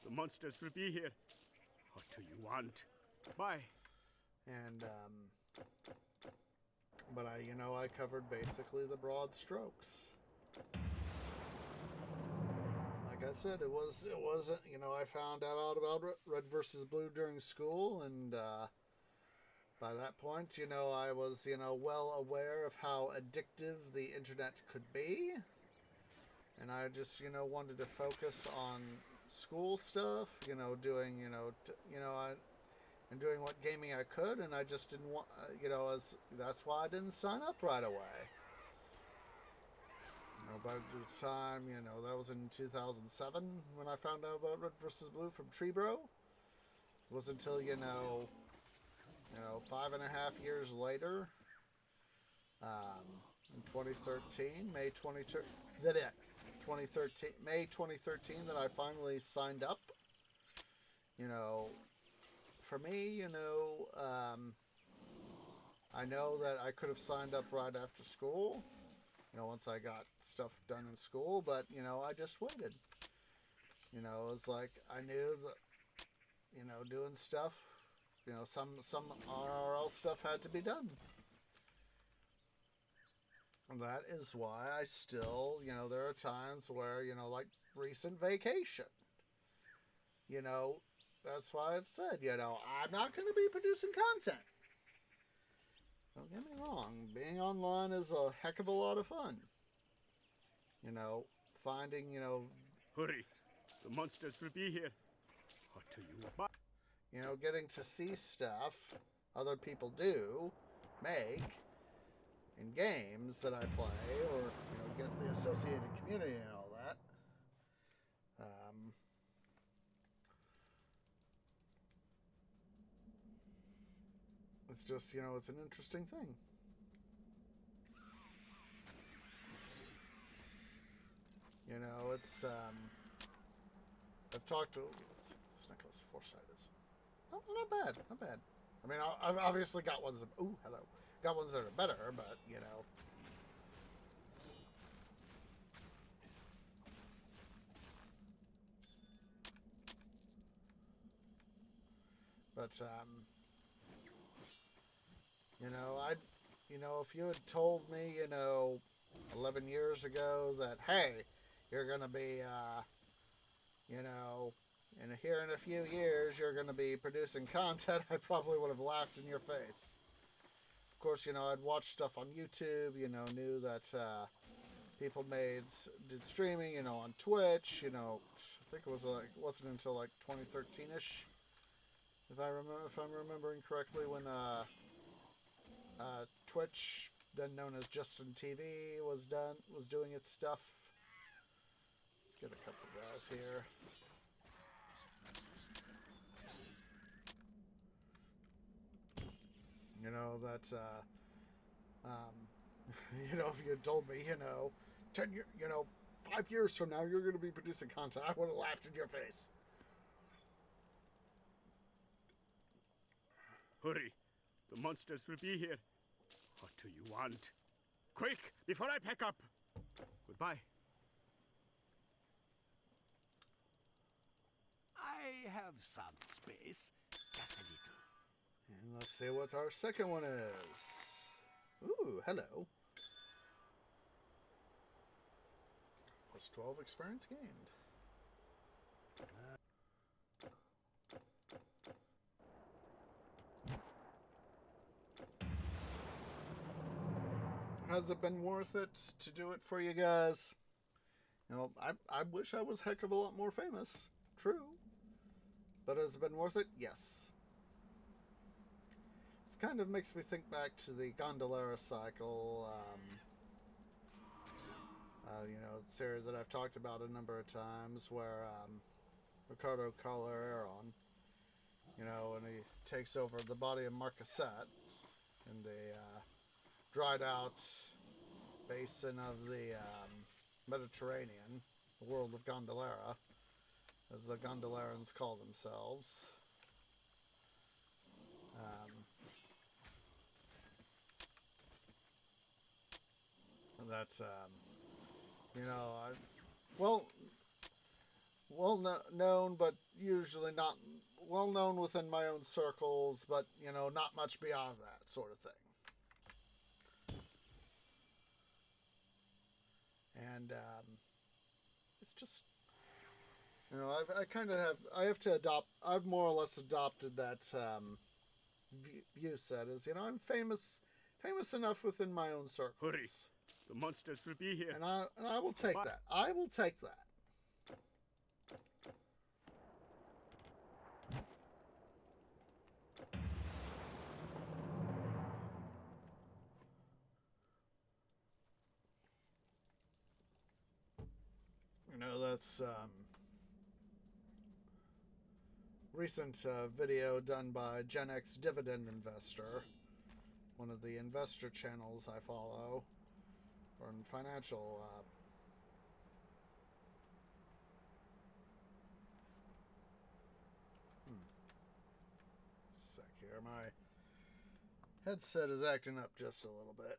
Speaker 4: The monsters will be here. What do you want? Bye.
Speaker 1: And but I covered basically the broad strokes. Like I said, it wasn't, I found out about Red versus Blue during school, and by that point, I was, well aware of how addictive the internet could be. And I just, wanted to focus on school stuff, doing, and doing what gaming I could, and I just didn't want, that's why I didn't sign up right away. By the time, that was in 2007 when I found out about Red vs. Blue from Treebro. It wasn't until, 5.5 years later, in 2013, May 2013, that I finally signed up. For me, I know that I could have signed up right after school, once I got stuff done in school, but, I just waited. It was like, I knew that, doing stuff, some RRL stuff had to be done. And that is why I still, there are times where, like recent vacation, that's why I've said, I'm not going to be producing content. Don't get me wrong, being online is a heck of a lot of fun. Finding,
Speaker 4: Hurry. The monsters will be here. What do you want?
Speaker 1: Getting to see stuff other people do, make, in games that I play, or, get the associated community and all that. It's just, it's an interesting thing. It's, I've talked to, let's see what this Nicholas Forsyth is. Oh, not bad, not bad. I mean, I've obviously got ones that, ooh, hello. Got ones that are better, but, But, if you had told me, 11 years ago that, hey, you're going to be, here in a few years, you're going to be producing content, I probably would have laughed in your face. Of course, I'd watched stuff on YouTube, knew that people did streaming, on Twitch, I think it wasn't until like 2013-ish, if I'm remembering correctly, when Twitch, then known as Justin TV, was doing its stuff. Let's get a couple guys here. That, if you had told me, 10 years, 5 years from now, you're going to be producing content, I would have laughed in your face.
Speaker 4: Hurry. The monsters will be here. What do you want? Quick, before I pack up. Goodbye.
Speaker 5: I have some space, just a little.
Speaker 1: And let's see what our second one is. Ooh, hello. Plus 12 experience gained. Has it been worth it to do it for you guys? I wish I was a heck of a lot more famous. True. But has it been worth it? Yes. This kind of makes me think back to the Gondolera cycle, series that I've talked about a number of times, where Ricardo Calderon, when he takes over the body of Marquessate in the dried out basin of the Mediterranean, the world of Gondolera, as the Gondolerans call themselves. That's, known, but usually not well known within my own circles, but, you know, not much beyond that sort of thing. And it's just, you know, I've more or less adopted that view set as, you know, I'm famous enough within my own circles.
Speaker 4: Hurry. The monsters will be here.
Speaker 1: And I will take that. I will take that. You know, that's recent video done by Gen X Dividend Investor, one of the investor channels I follow, or in financial sec here. My headset is acting up just a little bit.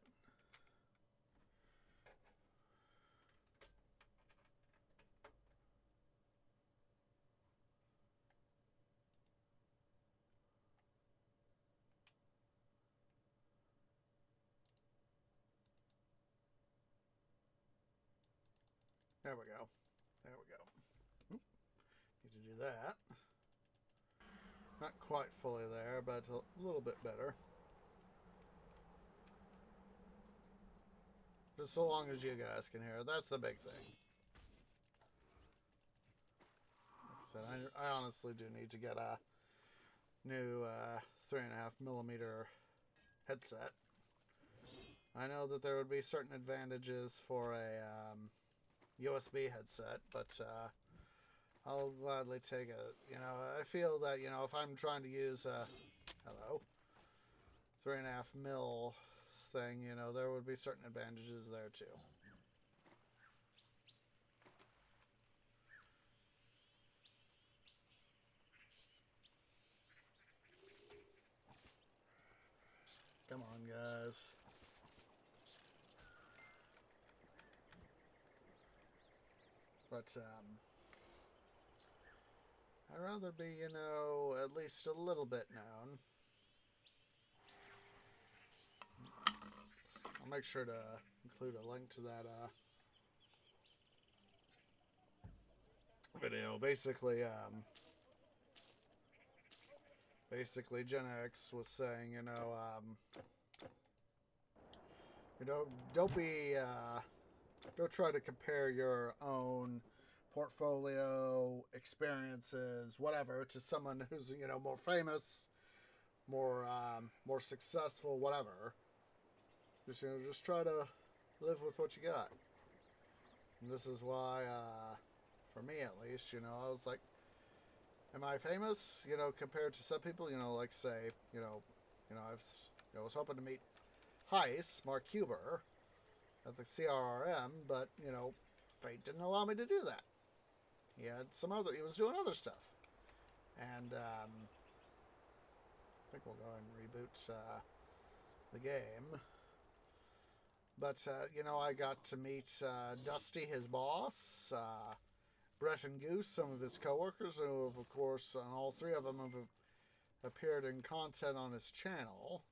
Speaker 1: There we go. There we go. Oop. Need to do that. Not quite fully there, but a little bit better. Just so long as you guys can hear. That's the big thing. Like I said, I honestly do need to get a new 3.5mm headset. I know that there would be certain advantages for a USB headset, but I'll gladly take it. You know, I feel that, you know, if I'm trying to use a 3.5mm thing, you know, there would be certain advantages there too. Come on, guys. But, I'd rather be, you know, at least a little bit known. I'll make sure to include a link to that, video. Basically, Gen X was saying, you know, don't try to compare your own portfolio, experiences, whatever, to someone who's, you know, more famous, more successful, whatever. Just, you know, just try to live with what you got. And this is why, for me at least, you know, I was like, am I famous? You know, compared to some people, you know, like say, I was hoping to meet Heiss, Mark Huber, at the CRRM, but, you know, fate didn't allow me to do that. He was doing other stuff. And, I think we'll go ahead and reboot, the game. But, you know, I got to meet, Dusty, his boss, Brett and Goose, some of his coworkers, who, of course, and all three of them have appeared in content on his channel.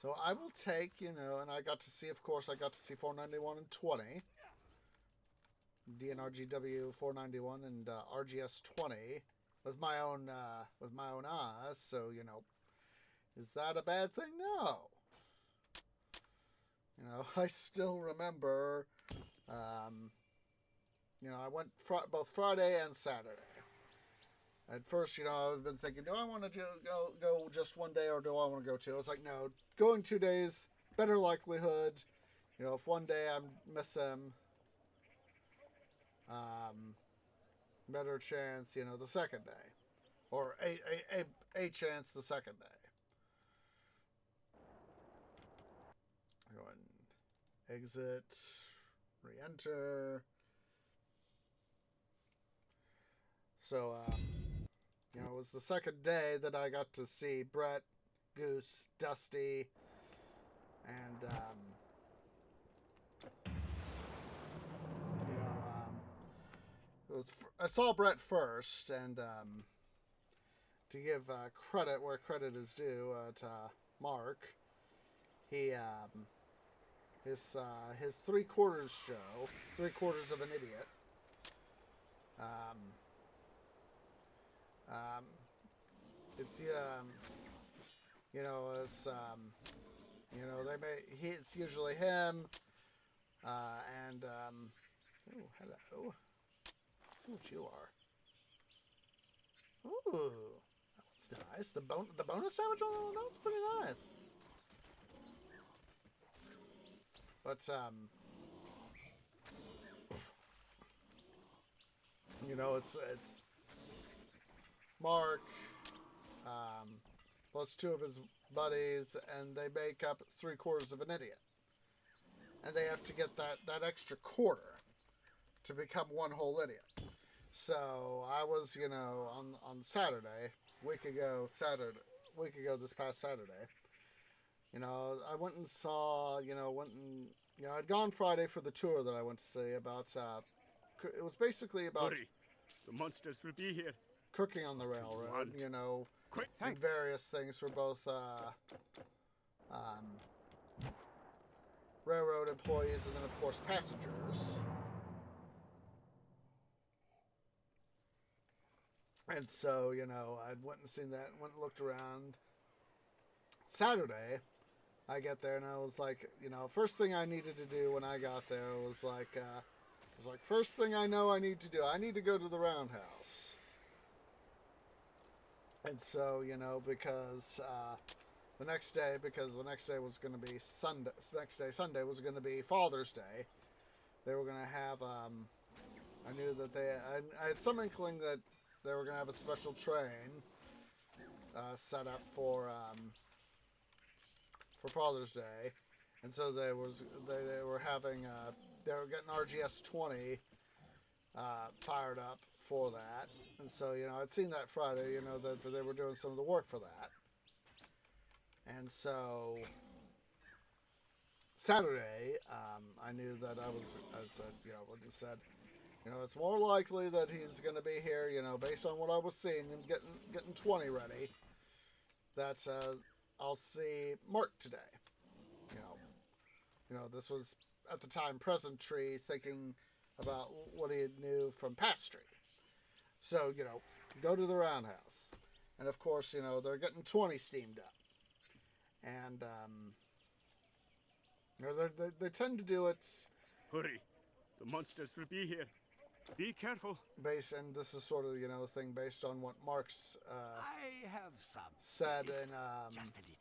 Speaker 1: So I will take, you know, and I got to see 491 and 20, DNRGW 491 and RGS 20 with my own eyes. So, you know, is that a bad thing? No. You know, I still remember, you know, I went both Friday and Saturday. At first, you know, I've been thinking, do I want to go just one day, or do I want to go two? I was like, no, going 2 days, better likelihood. You know, if one day I miss him, better chance, you know, the second day. Or a chance the second day. Go ahead and exit, re-enter. So, you know, it was the second day that I got to see Brett, Goose, Dusty, and, you know, I saw Brett first, and to give credit where credit is due to Mark, he his 3/4 show, 3/4 of an Idiot. It's you know, it's you know, it's usually him, and oh, hello. Let's see what you are. Ooh, that's nice. The bonus damage on that was pretty nice. But you know, it's Mark, plus 2 of his buddies, and they make up 3/4 of an Idiot. And they have to get that extra quarter to become one whole idiot. So I was, you know, on Saturday, this past Saturday, you know, I went and saw, you know, I'd gone Friday for the tour that I went to see about, it was basically about
Speaker 4: Hurry. The monsters will be here.
Speaker 1: cooking on the railroad, you know,
Speaker 4: Quick,
Speaker 1: and various things for both railroad employees and then, of course, passengers. And so, you know, I went and seen that, went and looked around. Saturday, I get there and I was like, you know, first thing I needed to do when I got there was like, first thing I know I need to do, I need to go to the Roundhouse. And so, you know, because the next day was going to be Sunday, Sunday was going to be Father's Day. They were going to have, I knew that I had some inkling that they were going to have a special train set up for Father's Day. And so they were having, they were getting RGS 20 fired up for that. And so, you know, I'd seen that Friday, you know, that they were doing some of the work for that. And so Saturday, I knew that I said, you know, like I said, you know, it's more likely that he's going to be here, you know, based on what I was seeing and getting 20 ready, that I'll see Mark today. You know, this was at the time present Tree thinking about what he knew from past Tree. So, you know, go to the Roundhouse. And of course, you know, they're getting 20 steamed up. And, you know, they tend to do it.
Speaker 4: Hurry. The monsters will be here. Be careful.
Speaker 1: And this is sort of, you know, a thing based on what Mark's
Speaker 5: I have some
Speaker 1: said
Speaker 5: space,
Speaker 1: in
Speaker 5: just a little.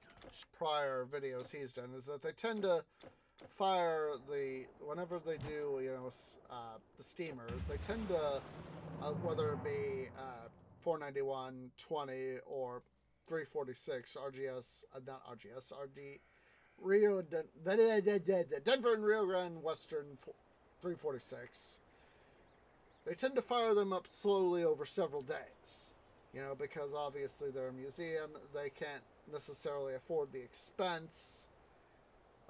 Speaker 1: prior videos he's done, is that they tend to fire whenever they do, you know, the steamers, they tend to, whether it be 491, 20, or 346, RGS, not RGS, Denver and Rio Grande Western 346, they tend to fire them up slowly over several days, you know, because obviously they're a museum, they can't necessarily afford the expense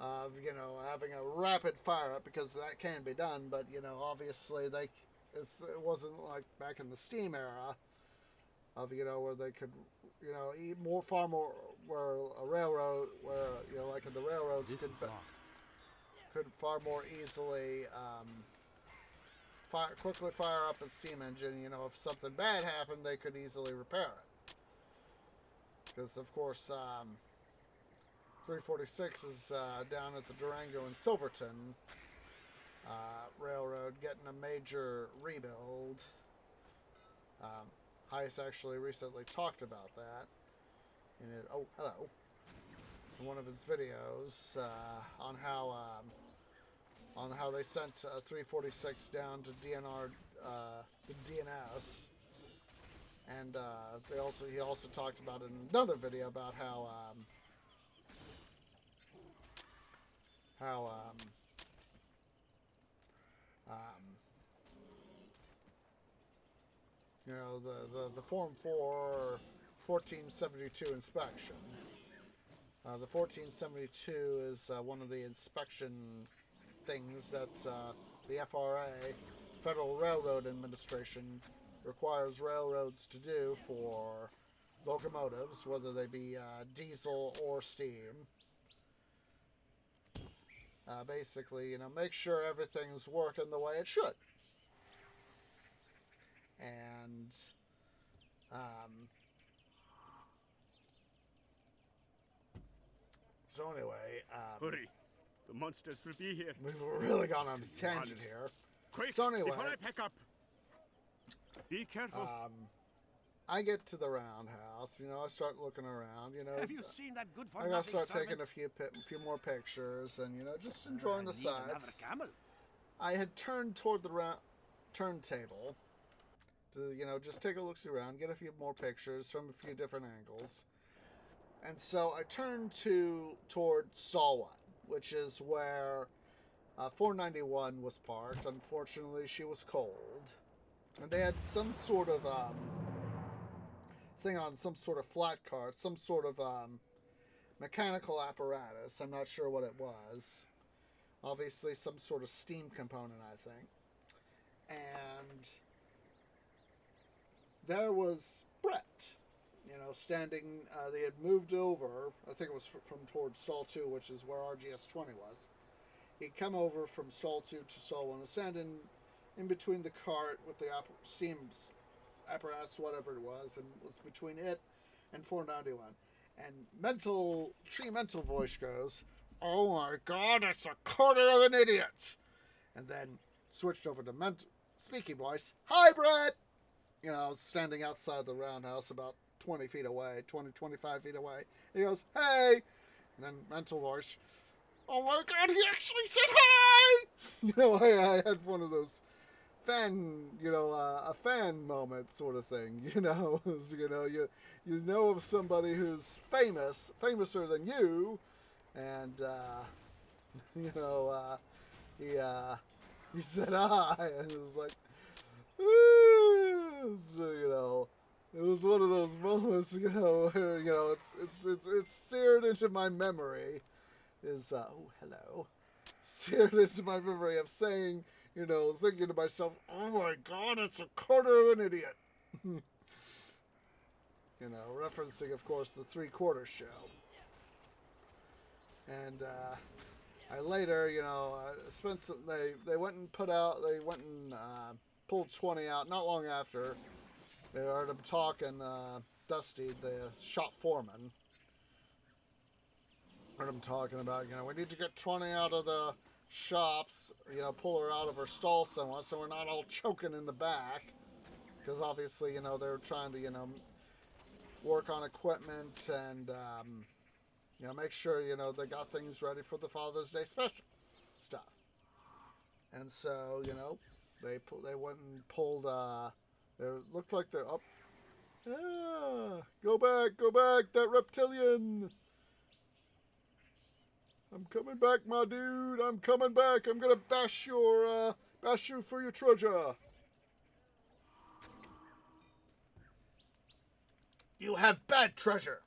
Speaker 1: of, you know, having a rapid fire up, because that can be done, but, you know, obviously it wasn't like back in the steam era of, you know, where they could, you know, far more, where a railroad, where, you know, like in the railroads could far more easily quickly fire up a steam engine. You know, if something bad happened, they could easily repair it. Because, of course, 346 is down at the Durango and Silverton Railroad getting a major rebuild. Heiss actually recently talked about that in his, in one of his videos on how they sent 346 down to the DNS, and he also talked about in another video about how you know, the Form 4 1472 inspection. The 1472 is one of the inspection things that the FRA Federal Railroad Administration requires railroads to do for locomotives, whether they be diesel or steam. Basically, make sure everything's working the way it should. And so anyway,
Speaker 4: Hurry. The monsters will be here.
Speaker 1: we've really gone on a tangent here.
Speaker 4: Quick,
Speaker 1: So anyway,
Speaker 4: before I pack up. Be careful.
Speaker 1: I get to the roundhouse. I start looking around.
Speaker 5: Have you seen that good for
Speaker 1: I gotta
Speaker 5: nothing
Speaker 1: start taking
Speaker 5: servant?
Speaker 1: a few more pictures, and just enjoying the
Speaker 5: I need another
Speaker 1: sights.
Speaker 5: camel.
Speaker 1: I had turned toward the turntable to just take a look around, get a few more pictures from a few different angles, and so I turned toward stall 1, which is where 491 was parked. Unfortunately, she was cold, and they had some sort of thing on some sort of flat cart, some sort of mechanical apparatus. I'm not sure what it was. Obviously, some sort of steam component, I think. And there was Brett, standing. They had moved over. I think it was from towards stall 2, which is where RGS 20 was. He'd come over from stall 2 to stall 1 and standing in between the cart with the steam apparatus, whatever it was, and was between it and 491. And Tree Mental voice goes, "Oh my God, it's a quarter of an idiot!" And then switched over to speaking voice, "Hi, Brett!" Standing outside the roundhouse about 20 feet away, 25 feet away. He goes, "Hey!" And then mental voice, "Oh my God, he actually said hi!" I had one of those fan, a fan moment sort of thing, you know of somebody who's famouser than you, and, he said hi, and it was like, so, it was one of those moments, where, it's seared into my memory, hello, seared into my memory of saying, thinking to myself, "Oh my God, it's a quarter of an idiot." Referencing, of course, the 3/4 show. And I later, spent some, they went and pulled 20 out not long after. They heard him talking, Dusty, the shop foreman. Heard him talking about, we need to get 20 out of the shops, pull her out of her stall somewhat so we're not all choking in the back, because obviously they're trying to work on equipment and make sure they got things ready for the Father's Day special stuff. And so they went and pulled it looked like they're up. Go back, that reptilian. I'm coming back, my dude. I'm coming back. I'm gonna bash you for your treasure. You have bad treasure.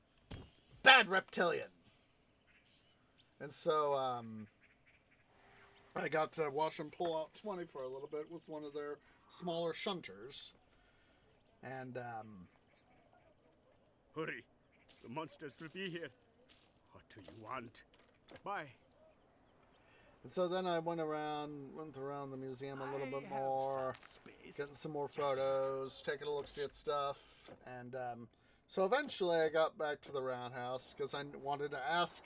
Speaker 1: Bad reptilian. And so, I got to watch them pull out 20 for a little bit with one of their smaller shunters. And,
Speaker 4: Hurry. The monsters will be here. What do you want? Bye.
Speaker 1: And so then I went around the museum a little bit more, getting some more photos, taking a look at stuff, and so eventually I got back to the roundhouse because I wanted to ask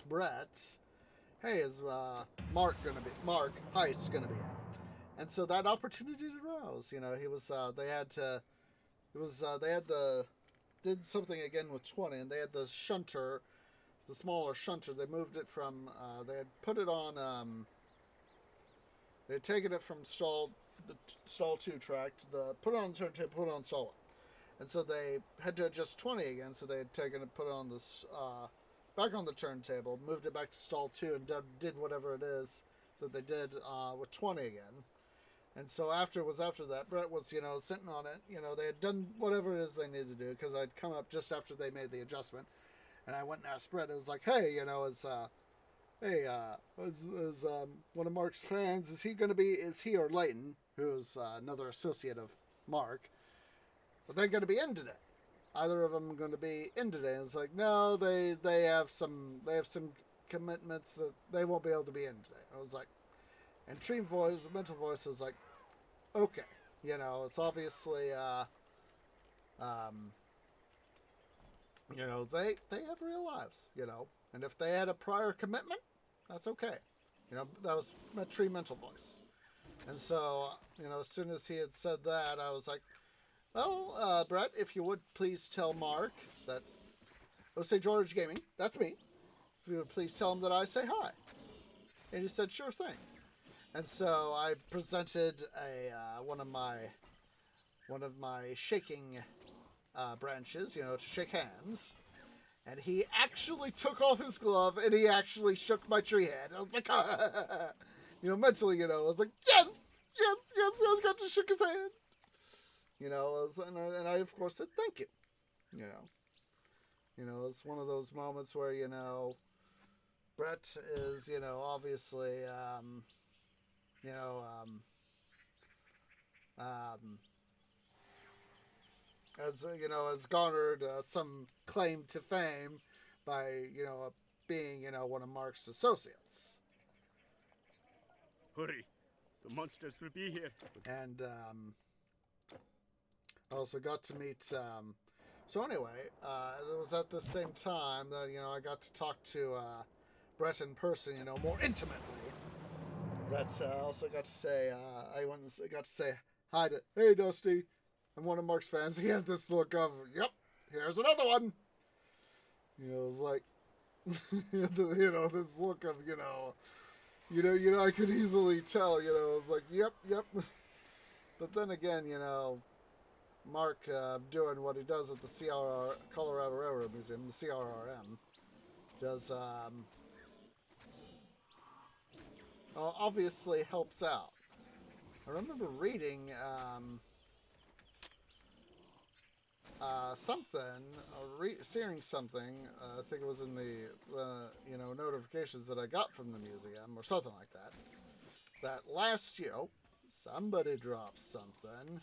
Speaker 1: Brett, "Hey, is Mark Heist gonna be in?" And so that opportunity arose. He was did something again with 20, and they had the shunter. The smaller shunter, they moved it from, they had put it on, they had taken it from the stall 2 track to put it on turntable, put it on stall 1. And so they had to adjust 20 again, so they had taken it, put it on this, back on the turntable, moved it back to stall 2, and did whatever it is that they did, with 20 again. And so after that, Brett was, sitting on it, they had done whatever it is they needed to do, because I'd come up just after they made the adjustment. And I went and asked Brett. It was like, "Hey, is one of Mark's fans? Is he or Leighton? who's another associate of Mark, but they're going to be in today. Either of them are going to be in today. And it's like, no, they have some commitments that they won't be able to be in today. I was like, and Dream Voice, Mental Voice was like, okay, you know, it's obviously, you know, they have real lives, you know, and if they had a prior commitment, that's okay. You know, that was my Tree Mental Voice. And so, you know, as soon as he had said that, I was like, well, Brett, if you would please tell Mark that Osage George Gaming, that's me. If you would please tell him that I say hi. And he said, sure thing. And so I presented one of my shaking branches, you know, to shake hands. And he actually took off his glove and he actually shook my tree hand. I was like, you know, mentally, you know, I was like, yes, I got to shake his hand. You know, and I of course said thank you. You know, it's one of those moments where, you know, Brett is, you know, obviously, as you know, has garnered some claim to fame by, you know, being, you know, one of Mark's associates.
Speaker 4: Hurry, the monsters will be here.
Speaker 1: And I also got to meet. So anyway, it was at the same time that, you know, I got to talk to Brett in person, you know, more intimately. That I also got to say, I got to say hi to, hey Dusty, I'm one of Mark's fans. He had this look of, yep, here's another one. You know, it was like, you know, this look of, you know, I could easily tell, you know, it was like, yep. But then again, you know, Mark doing what he does at the Colorado Railroad Museum, the CRRM, does, obviously helps out. I remember reading seeing something, I think it was in the you know, notifications that I got from the museum or something like that, that last year, oh, somebody dropped something.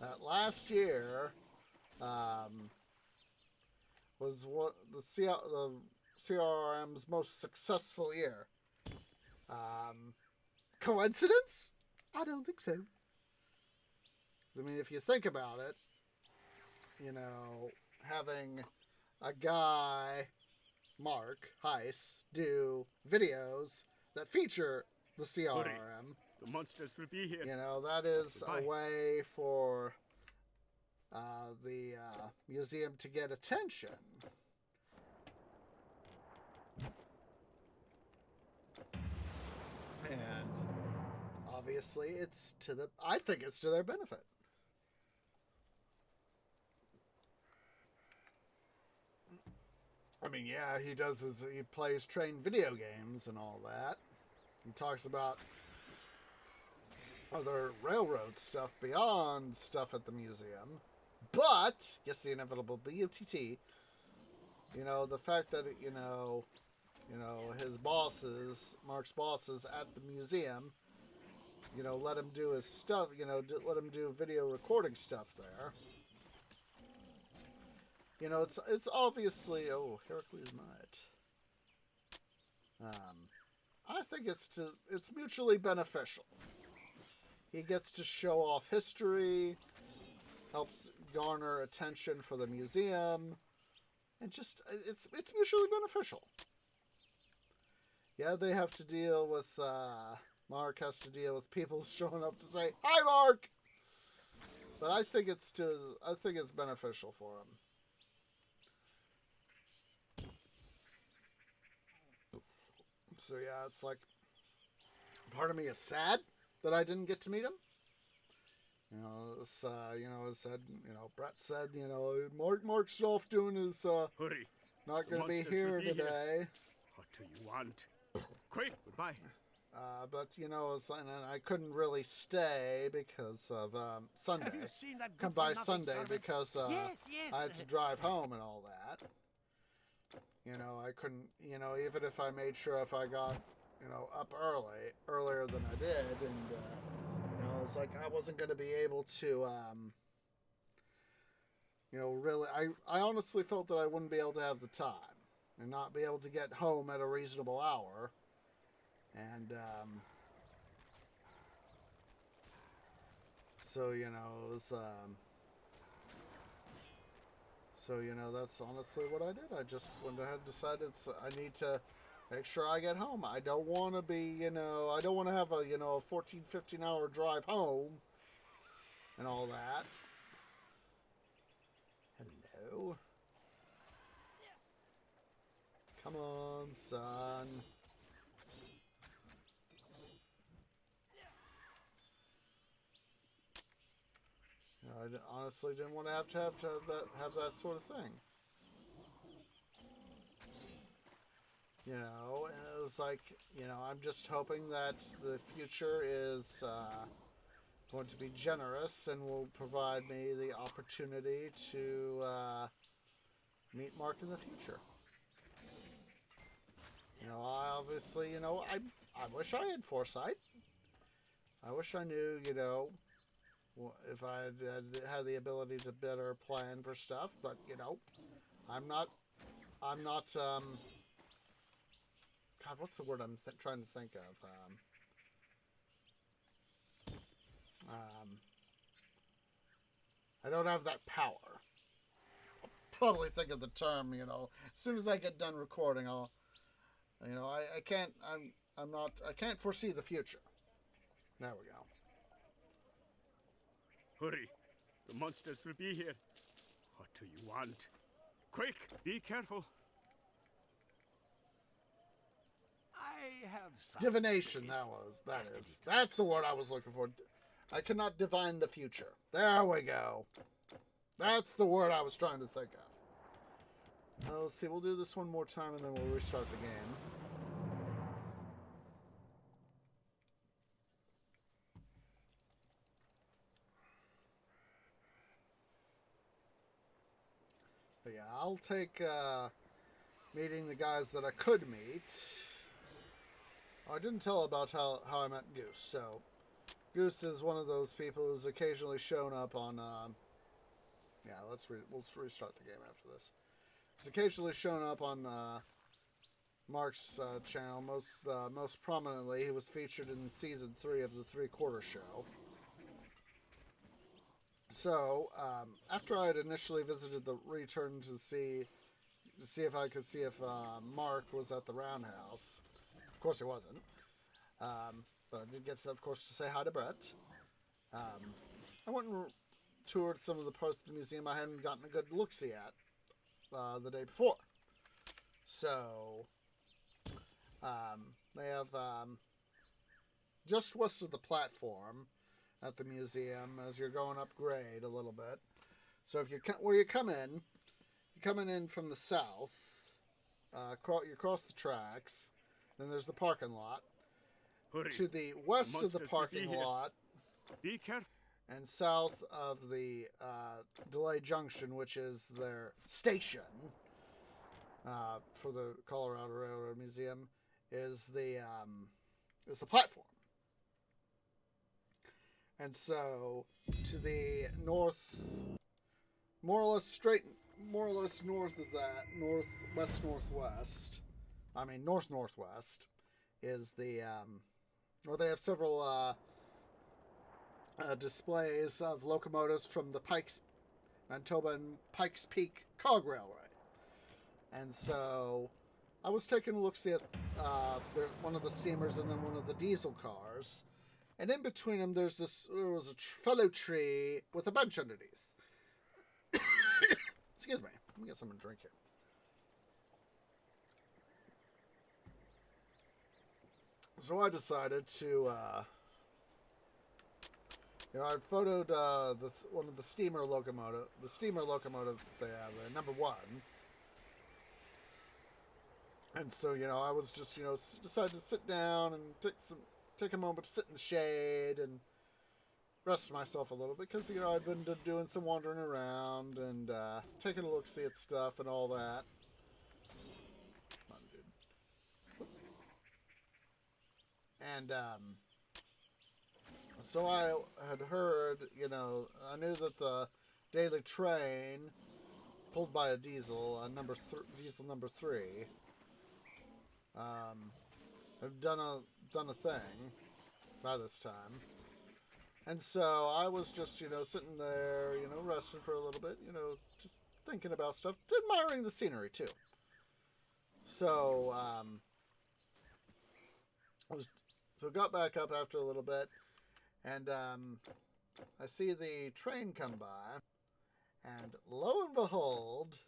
Speaker 1: That last year was what the CRM's most successful year. Coincidence? I don't think so. I mean, if you think about it, you know, having a guy, Mark Heiss, do videos that feature the CRM,
Speaker 4: the monsters will be here.
Speaker 1: you know, that is a way for the museum to get attention. And obviously it's I think it's to their benefit. I mean, yeah, he plays train video games and all that. He talks about other railroad stuff beyond stuff at the museum. But, yes, the inevitable BUTT, you know, the fact that, you know, his bosses, Mark's bosses at the museum, you know, let him do his stuff, you know, let him do video recording stuff there. You know, it's obviously, oh, Heracles Knight. I think it's mutually beneficial. He gets to show off history, helps garner attention for the museum, and just, it's mutually beneficial. Yeah, they have to deal with, Mark has to deal with people showing up to say, hi, Mark! But I think it's beneficial for him. So yeah, it's like, part of me is sad that I didn't get to meet him. You know, it's, you know, it said, you know, Brett said, you know, Mark's off doing his,
Speaker 4: Hurry.
Speaker 1: not going to be here today.
Speaker 4: What do you want? Quick, goodbye.
Speaker 1: But, you know, and I couldn't really stay because of, Sunday.
Speaker 5: Have you seen that
Speaker 1: Come
Speaker 5: good
Speaker 1: by
Speaker 5: for nothing
Speaker 1: Sunday
Speaker 5: servant?
Speaker 1: because,
Speaker 5: Yes.
Speaker 1: I had to drive home and all that. You know, I couldn't, you know, even if I made sure if I got, you know, up earlier than I did, and you know, it's like I wasn't going to be able to, you know, really, I honestly felt that I wouldn't be able to have the time and not be able to get home at a reasonable hour, and so you know, it was, so you know, that's honestly what I did. I just went ahead and decided I need to make sure I get home. I don't want to be, you know, I don't want to have a, you know, a 14, 15 hour drive home and all that. Hello. Come on, son. You know, I honestly didn't want to have that sort of thing. You know, and it was like, you know, I'm just hoping that the future is going to be generous and will provide me the opportunity to meet Mark in the future. You know, I obviously, you know, I wish I had foresight. I wish I knew, you know, if I had the ability to better plan for stuff, but, you know, I'm not, God, what's the word I'm trying to think of? I don't have that power. I'll probably think of the term, you know, as soon as I get done recording, I'll, you know, I can't foresee the future. There we go.
Speaker 4: Hurry. The monsters will be here. What do you want? Quick, be careful.
Speaker 5: I have some
Speaker 1: Divination,
Speaker 5: space.
Speaker 1: that's the word I was looking for. I cannot divine the future. There we go. That's the word I was trying to think of. Let's see, we'll do this one more time and then we'll restart the game. But yeah, I'll take meeting the guys that I could meet. I didn't tell about how I met Goose. So, Goose is one of those people who's occasionally shown up on. Yeah, we'll restart the game after this. He's occasionally shown up on Mark's channel. Most prominently, he was featured in season 3 of the 3/4 show. So, after I had initially visited the Return to see if I could see if Mark was at the Roundhouse. Of course he wasn't. But I did get to, of course, to say hi to Brett. I went and toured some of the parts of the museum I hadn't gotten a good look-see at the day before. So, they have just west of the platform at the museum as you're going up grade a little bit. So if you come in from the south, you cross the tracks, then there's the parking lot.
Speaker 4: Hurry.
Speaker 1: To the west of the
Speaker 4: monsters will be
Speaker 1: parking
Speaker 4: here.
Speaker 1: lot
Speaker 4: Be careful.
Speaker 1: and south of the Delay Junction, which is their station for the Colorado Railroad Museum, is the platform. And so, to the north, more or less north of that, northwest, is the, well, they have several displays of locomotives from the Manitoba and Pikes Peak Cog Railway. And so, I was taking a look-see at one of the steamers and then one of the diesel cars. And in between them, there was a fellow tree with a bench underneath. Excuse me. Let me get something to drink here. So I decided to, I photoed one of the steamer locomotive they have, number 1. And so, I was just, decided to sit down and take a moment to sit in the shade and rest myself a little bit because, I'd been doing some wandering around and taking a look-see at stuff and all that. Come on, dude. And so I had heard, I knew that the daily train pulled by a diesel, diesel number 3, have done a thing by this time. And so I was just, sitting there, resting for a little bit, just thinking about stuff, admiring the scenery too. So, I got back up after a little bit, and I see the train come by, and lo and behold,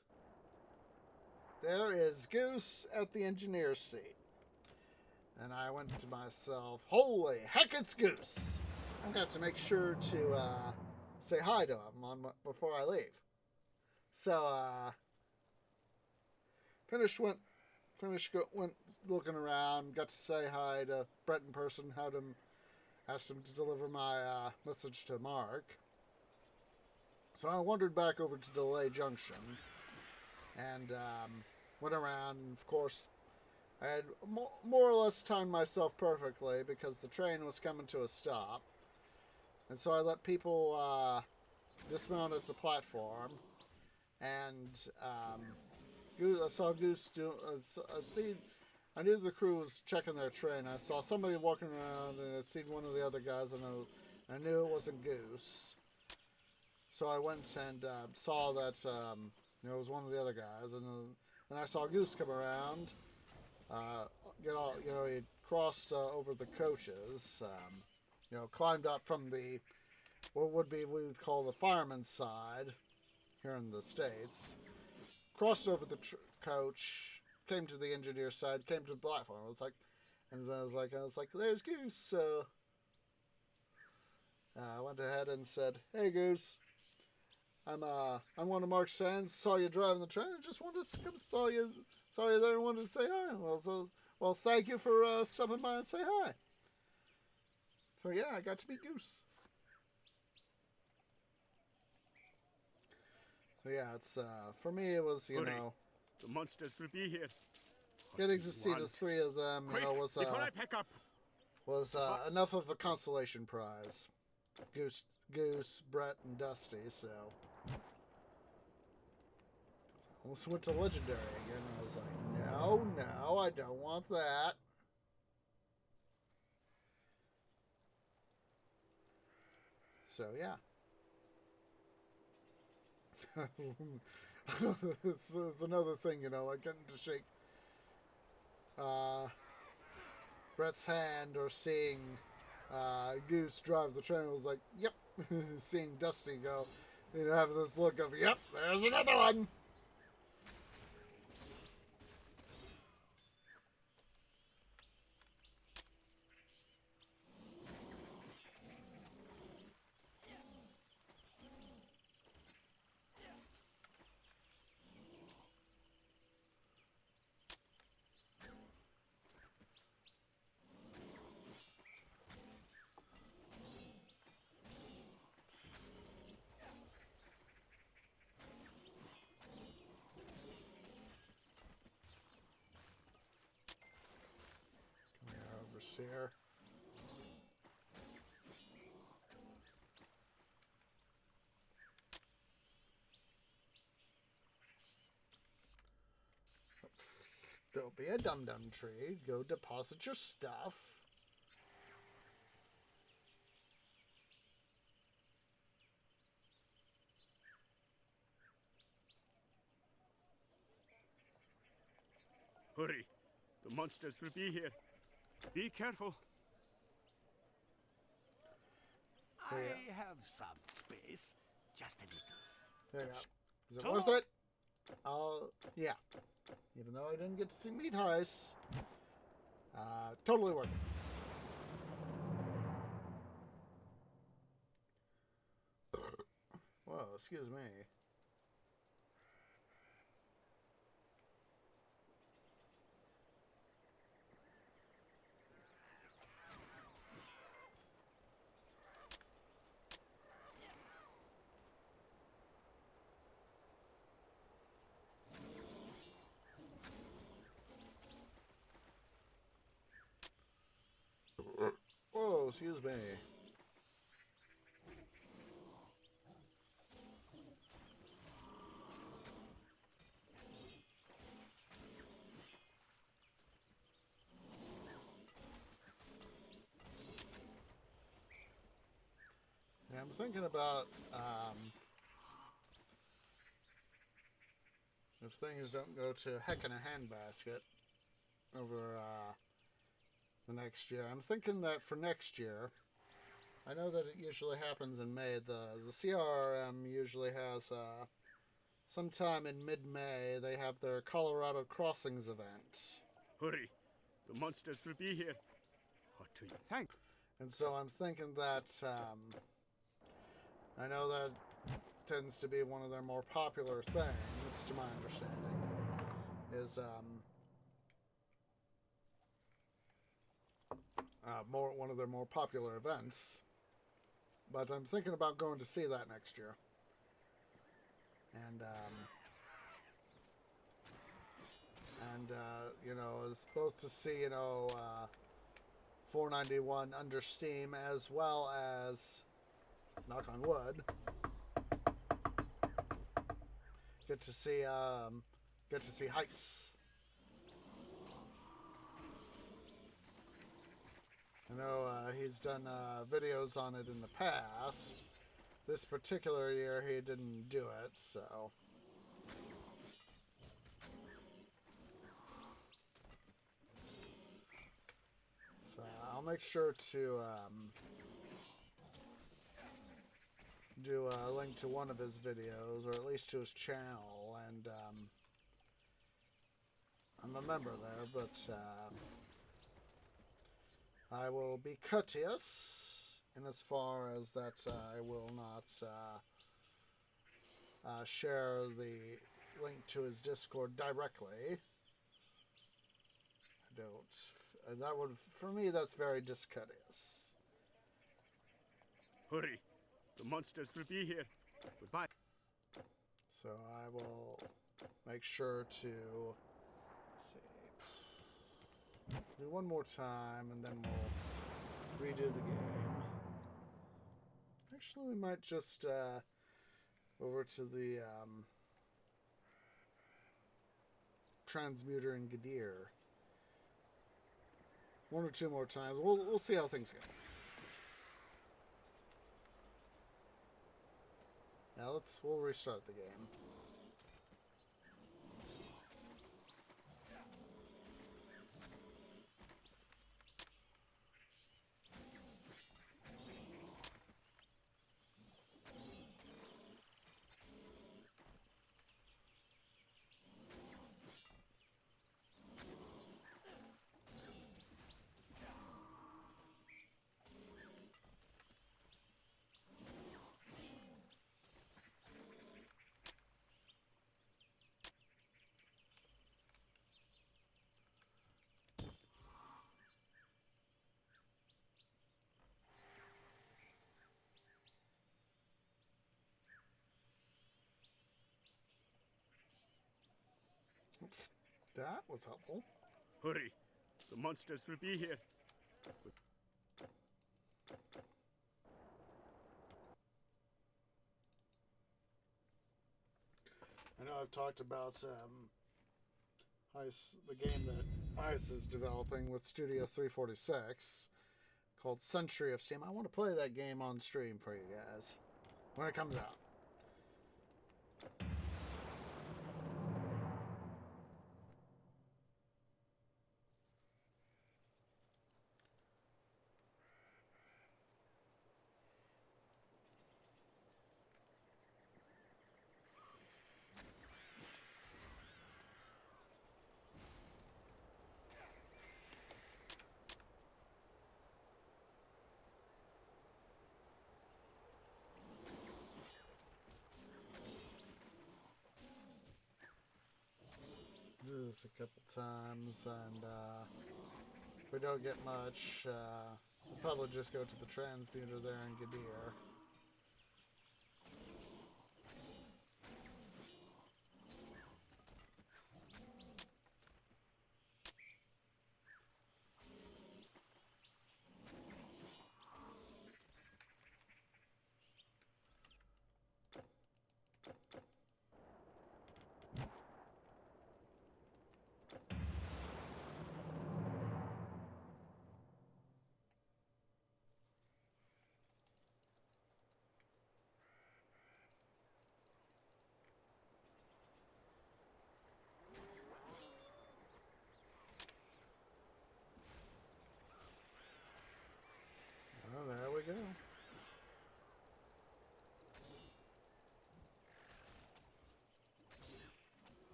Speaker 1: there is Goose at the engineer's seat. And I went to myself, holy heck, it's Goose! I've got to make sure to say hi to him before I leave. So, went looking around, got to say hi to Brett in person, asked him to deliver my message to Mark. So I wandered back over to Delay Junction and went around, and of course, I had more or less timed myself perfectly because the train was coming to a stop. And so I let people dismount at the platform, and I saw Goose I knew the crew was checking their train. I saw somebody walking around, and I'd seen one of the other guys, and I knew it wasn't Goose. So I went and saw that it was one of the other guys, and I saw Goose come around. He crossed over the coaches. Climbed up from we would call the fireman's side here in the States, crossed over the coach, came to the engineer's side, came to the platform. I was like, there's Goose. So I went ahead and said, hey Goose, I'm one of Mark's fans. Saw you driving the train. I just wanted to come saw you there and wanted to say hi. Well, thank you for stopping by and say hi. So yeah, I got to meet Goose. So yeah, it's for me it was
Speaker 4: The monsters will be here.
Speaker 1: getting to see the three of them.
Speaker 4: Quick, before I pack up.
Speaker 1: Was enough of a consolation prize. Goose, Brett, and Dusty. So almost went to legendary again. I was like, no, I don't want that. So yeah. it's another thing, like getting to shake Brett's hand or seeing Goose drive the train was like, yep. Seeing Dusty go, have this look of, yep, there's another one. Overseer. Don't be a dum-dum tree. Go deposit your stuff.
Speaker 4: Hurry. The monsters will be here. Be careful.
Speaker 5: I have some space. Just a little.
Speaker 1: There you go. Is it
Speaker 5: So
Speaker 1: worth
Speaker 5: long.
Speaker 1: it? Yeah. Even though I didn't get to see Meat Heist, totally worth it. Whoa, excuse me. Oh, excuse me. Yeah, I'm thinking about if things don't go to heck in a handbasket over the next year. I'm thinking that for next year, I know that it usually happens in May. The CRM usually has sometime in mid-May. They have their Colorado Crossings event,
Speaker 4: Hurry! The monsters will be here. Hot to you.
Speaker 5: Thank.
Speaker 1: and so I'm thinking that I know that tends to be one of their more popular things, to my understanding, is one of their more popular events. But I'm thinking about going to see that next year. And you know, as both to see, you know, 491 under Steam, as well as, knock on wood, get to see Heist. I know he's done videos on it in the past. This particular year he didn't do it, so. I'll make sure to do a link to one of his videos, or at least to his channel, and I'm a member there, but I will be courteous in as far as that I will not share the link to his Discord directly. I don't. That would, for me, that's very discourteous.
Speaker 4: Hurry! The monsters will be here. Goodbye.
Speaker 1: So I will make sure to see, do one more time, and then we'll redo the game. Actually, we might just over to the Transmuter and Gadir. One or two more times. We'll see how things go. Now we'll restart the game. That was helpful.
Speaker 4: Hurry! The monsters will be here.
Speaker 1: I know I've talked about the game that Ice is developing with Studio 346 called Century of Steam. I want to play that game on stream for you guys when it comes out. Do this a couple times, and if we don't get much, we'll probably just go to the transmuter there in Gadir.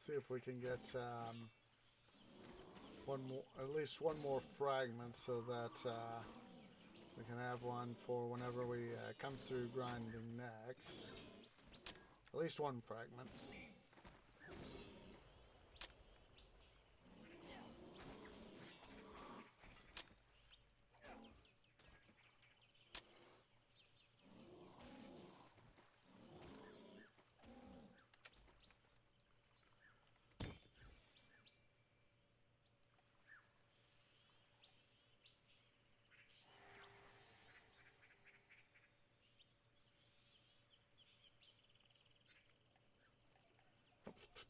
Speaker 1: See if we can get one more, at least one more fragment, so that we can have one for whenever we come through grinding next. At least one fragment.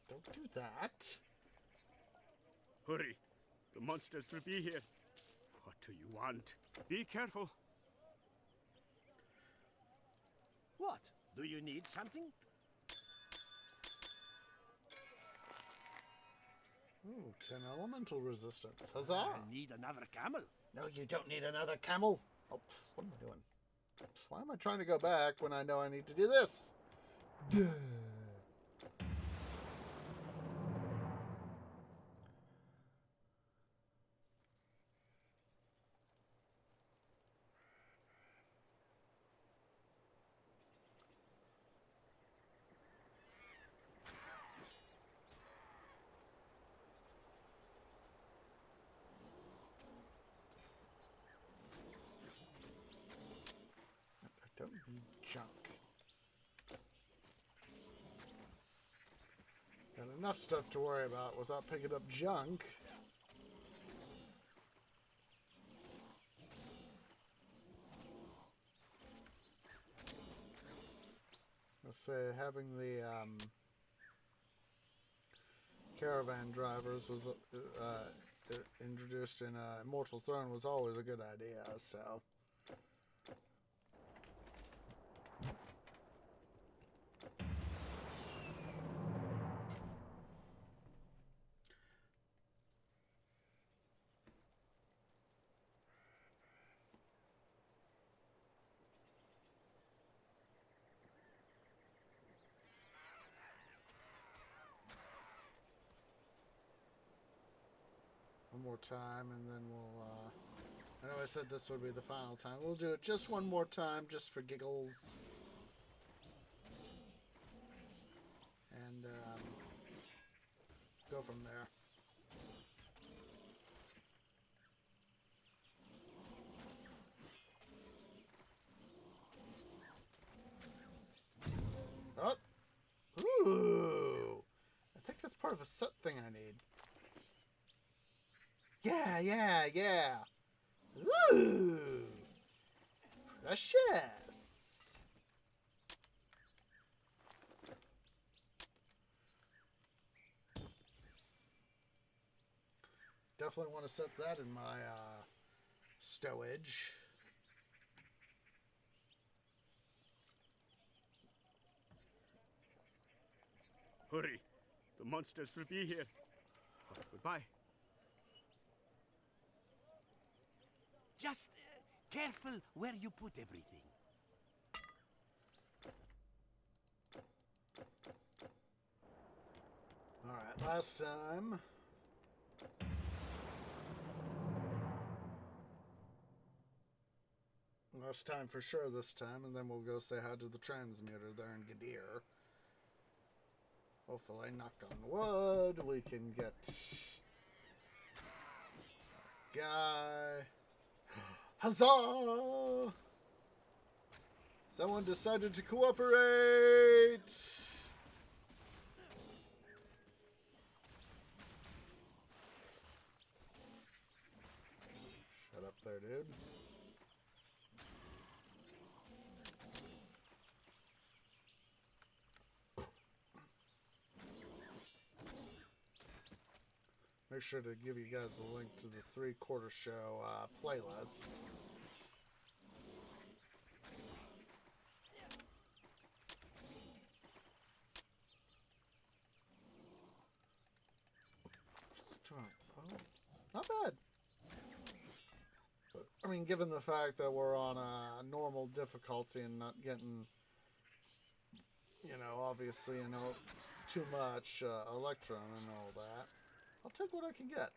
Speaker 1: Don't do that.
Speaker 4: Hurry. The monsters will be here. What do you want? Be careful.
Speaker 5: What? Do you need something?
Speaker 1: Ooh, 10 elemental resistance. Huzzah!
Speaker 5: I need another camel.
Speaker 1: No, you don't need another camel. Oh, what am I doing? Why am I trying to go back when I know I need to do this? I don't need junk. Got enough stuff to worry about without picking up junk. Let's say having the caravan drivers was introduced in Immortal Throne was always a good idea, so. One more time, and then we'll, I know I said this would be the final time. We'll do it just one more time, just for giggles. And, go from there. Oh! Ooh! I think that's part of a set thing I need. Yeah. Ooh! Precious! Definitely want to set that in my, stowage.
Speaker 4: Hurry. The monsters will be here. Oh, goodbye.
Speaker 5: Just careful where you put everything.
Speaker 1: Alright, last time. Last time for sure this time, and then we'll go say hi to the transmuter there in Gadir. Hopefully, knock on wood, we can get guy. Huzzah! Someone decided to cooperate! Shut up there, dude. Make sure to give you guys a link to the 3/4 show playlist. Not bad. I mean, given the fact that we're on a normal difficulty and not getting, you know, obviously, you know, too much Electrum and all that. I'll take what I can get.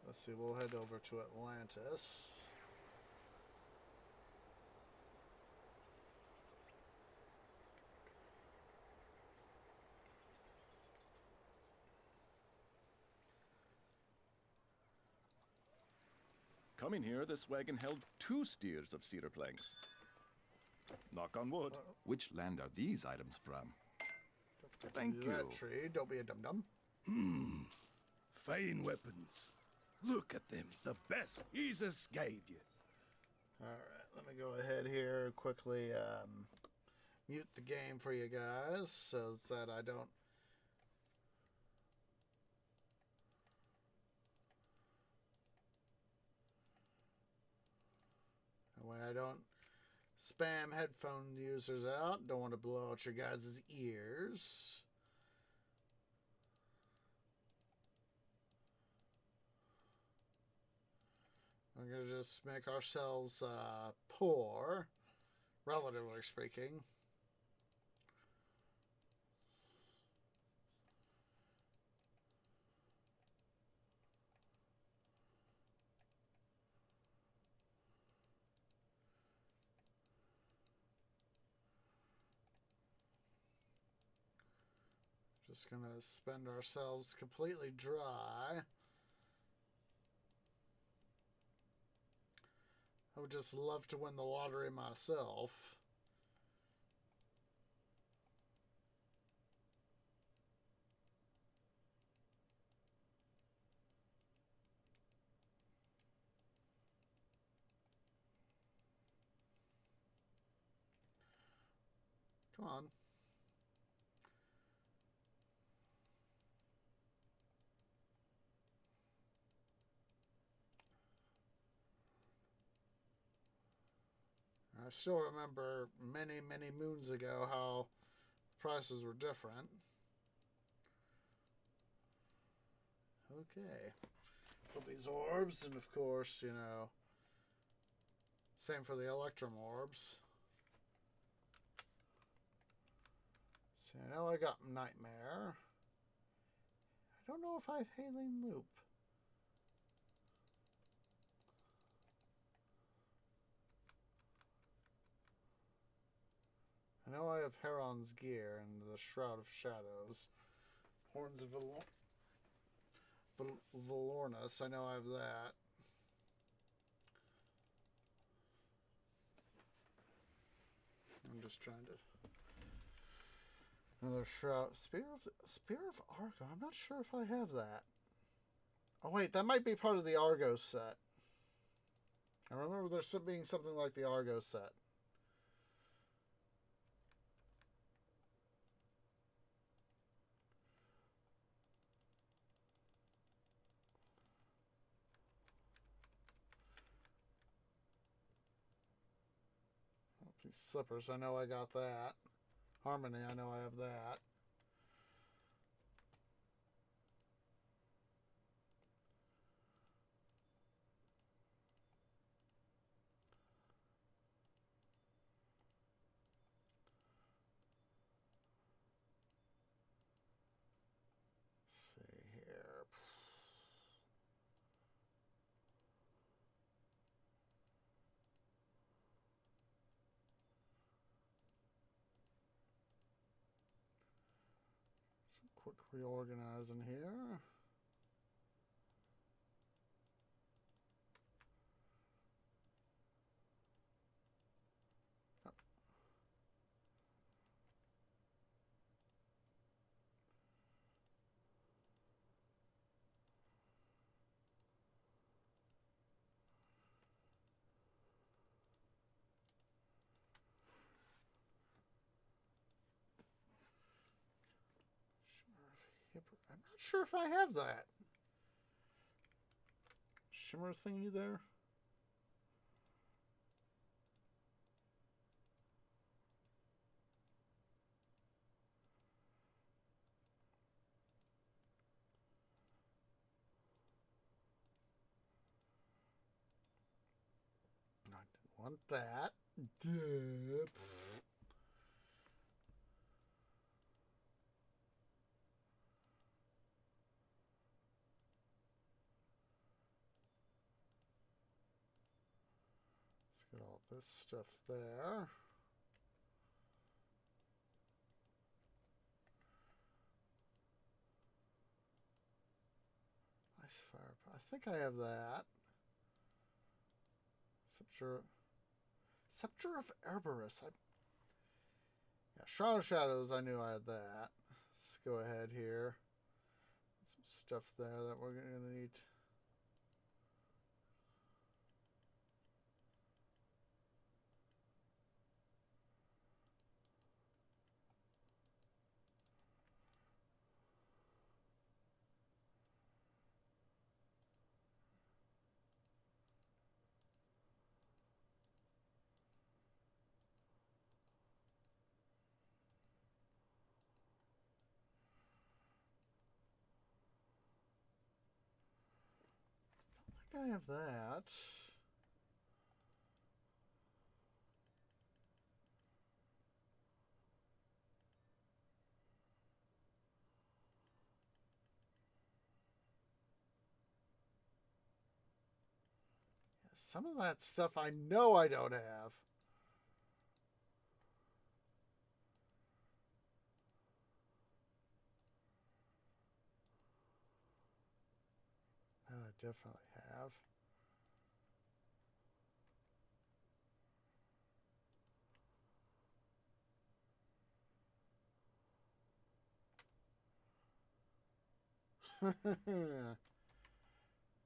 Speaker 1: Let's see, we'll head over to Atlantis.
Speaker 6: Coming here, this wagon held 2 steers of cedar planks. Knock on wood. Which land are these items from? Thank
Speaker 1: Do
Speaker 6: you.
Speaker 1: that tree. Don't be a dum-dum.
Speaker 5: Fine weapons. Look at them. The best Jesus gave you.
Speaker 1: Alright, let me go ahead here and quickly mute the game for you guys so that I don't... That way I don't spam headphone users out. Don't want to blow out your guys' ears. We're going to just make ourselves poor, relatively speaking. Just going to spend ourselves completely dry. I would just love to win the lottery myself. Come on. I still remember many, many moons ago how prices were different. Okay. Put these orbs, and of course, you know, same for the Electrum orbs. So now I got Nightmare. I don't know if I have Haling Loop. I know I have Heron's Gear and the Shroud of Shadows. Horns of Valornus, I know I have that. I'm just trying to... Another Shroud... Spear of Argo, I'm not sure if I have that. Oh wait, that might be part of the Argo set. I remember there being something like the Argo set. These slippers, I know I got that. Harmony, I know I have that. Let's see here. Quick reorganizing here. Oh. I'm not sure if I have that. Shimmer thingy there. want that. Duh. Let's get all this stuff there. Ice fire. I think I have that. Scepter of Erebus. Yeah, Shroud of Shadows, I knew I had that. Let's go ahead here. Some stuff there that we're going to need. I have that. Yeah, some of that stuff I know I don't have. That I definitely have.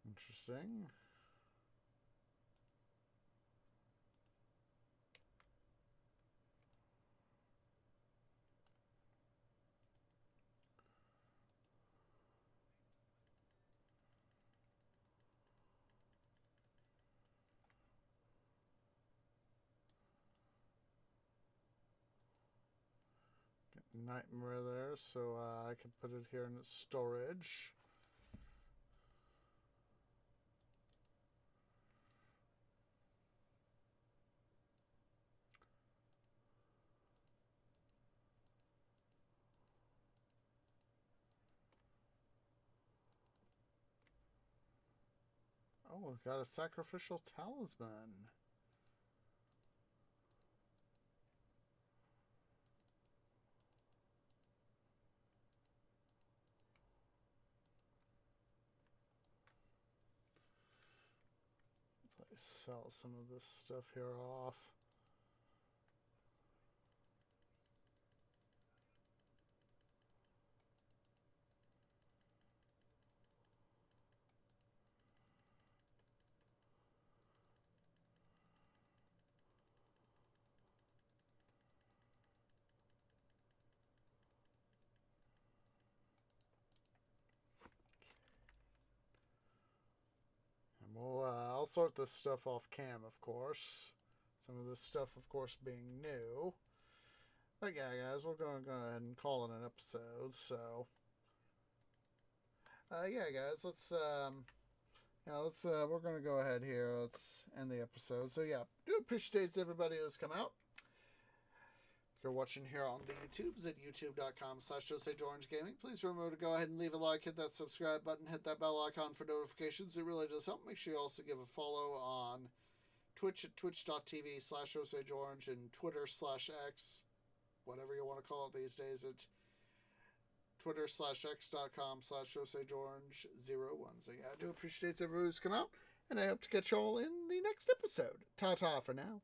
Speaker 1: Interesting. Nightmare there, so I can put it here in its storage. Oh, we've got a sacrificial talisman. Let's sell some of this stuff here off. I'll sort this stuff off cam, of course. Some of this stuff, of course, being new. But yeah, guys, we're going to go ahead and call it an episode. So, yeah, guys, we're going to go ahead here. Let's end the episode. So, yeah, do appreciate everybody who's come out. If you're watching here on the YouTubes at youtube.com/OsageOrangeGaming, please remember to go ahead and leave a like, hit that subscribe button, hit that bell icon for notifications. It really does help. Make sure you also give a follow on Twitch at twitch.tv/OsageOrange and Twitter/X, whatever you want to call it these days, at twitter/x.com/OsageOrange01. So yeah, I do appreciate everybody who's come out, and I hope to catch you all in the next episode. Ta-ta for now.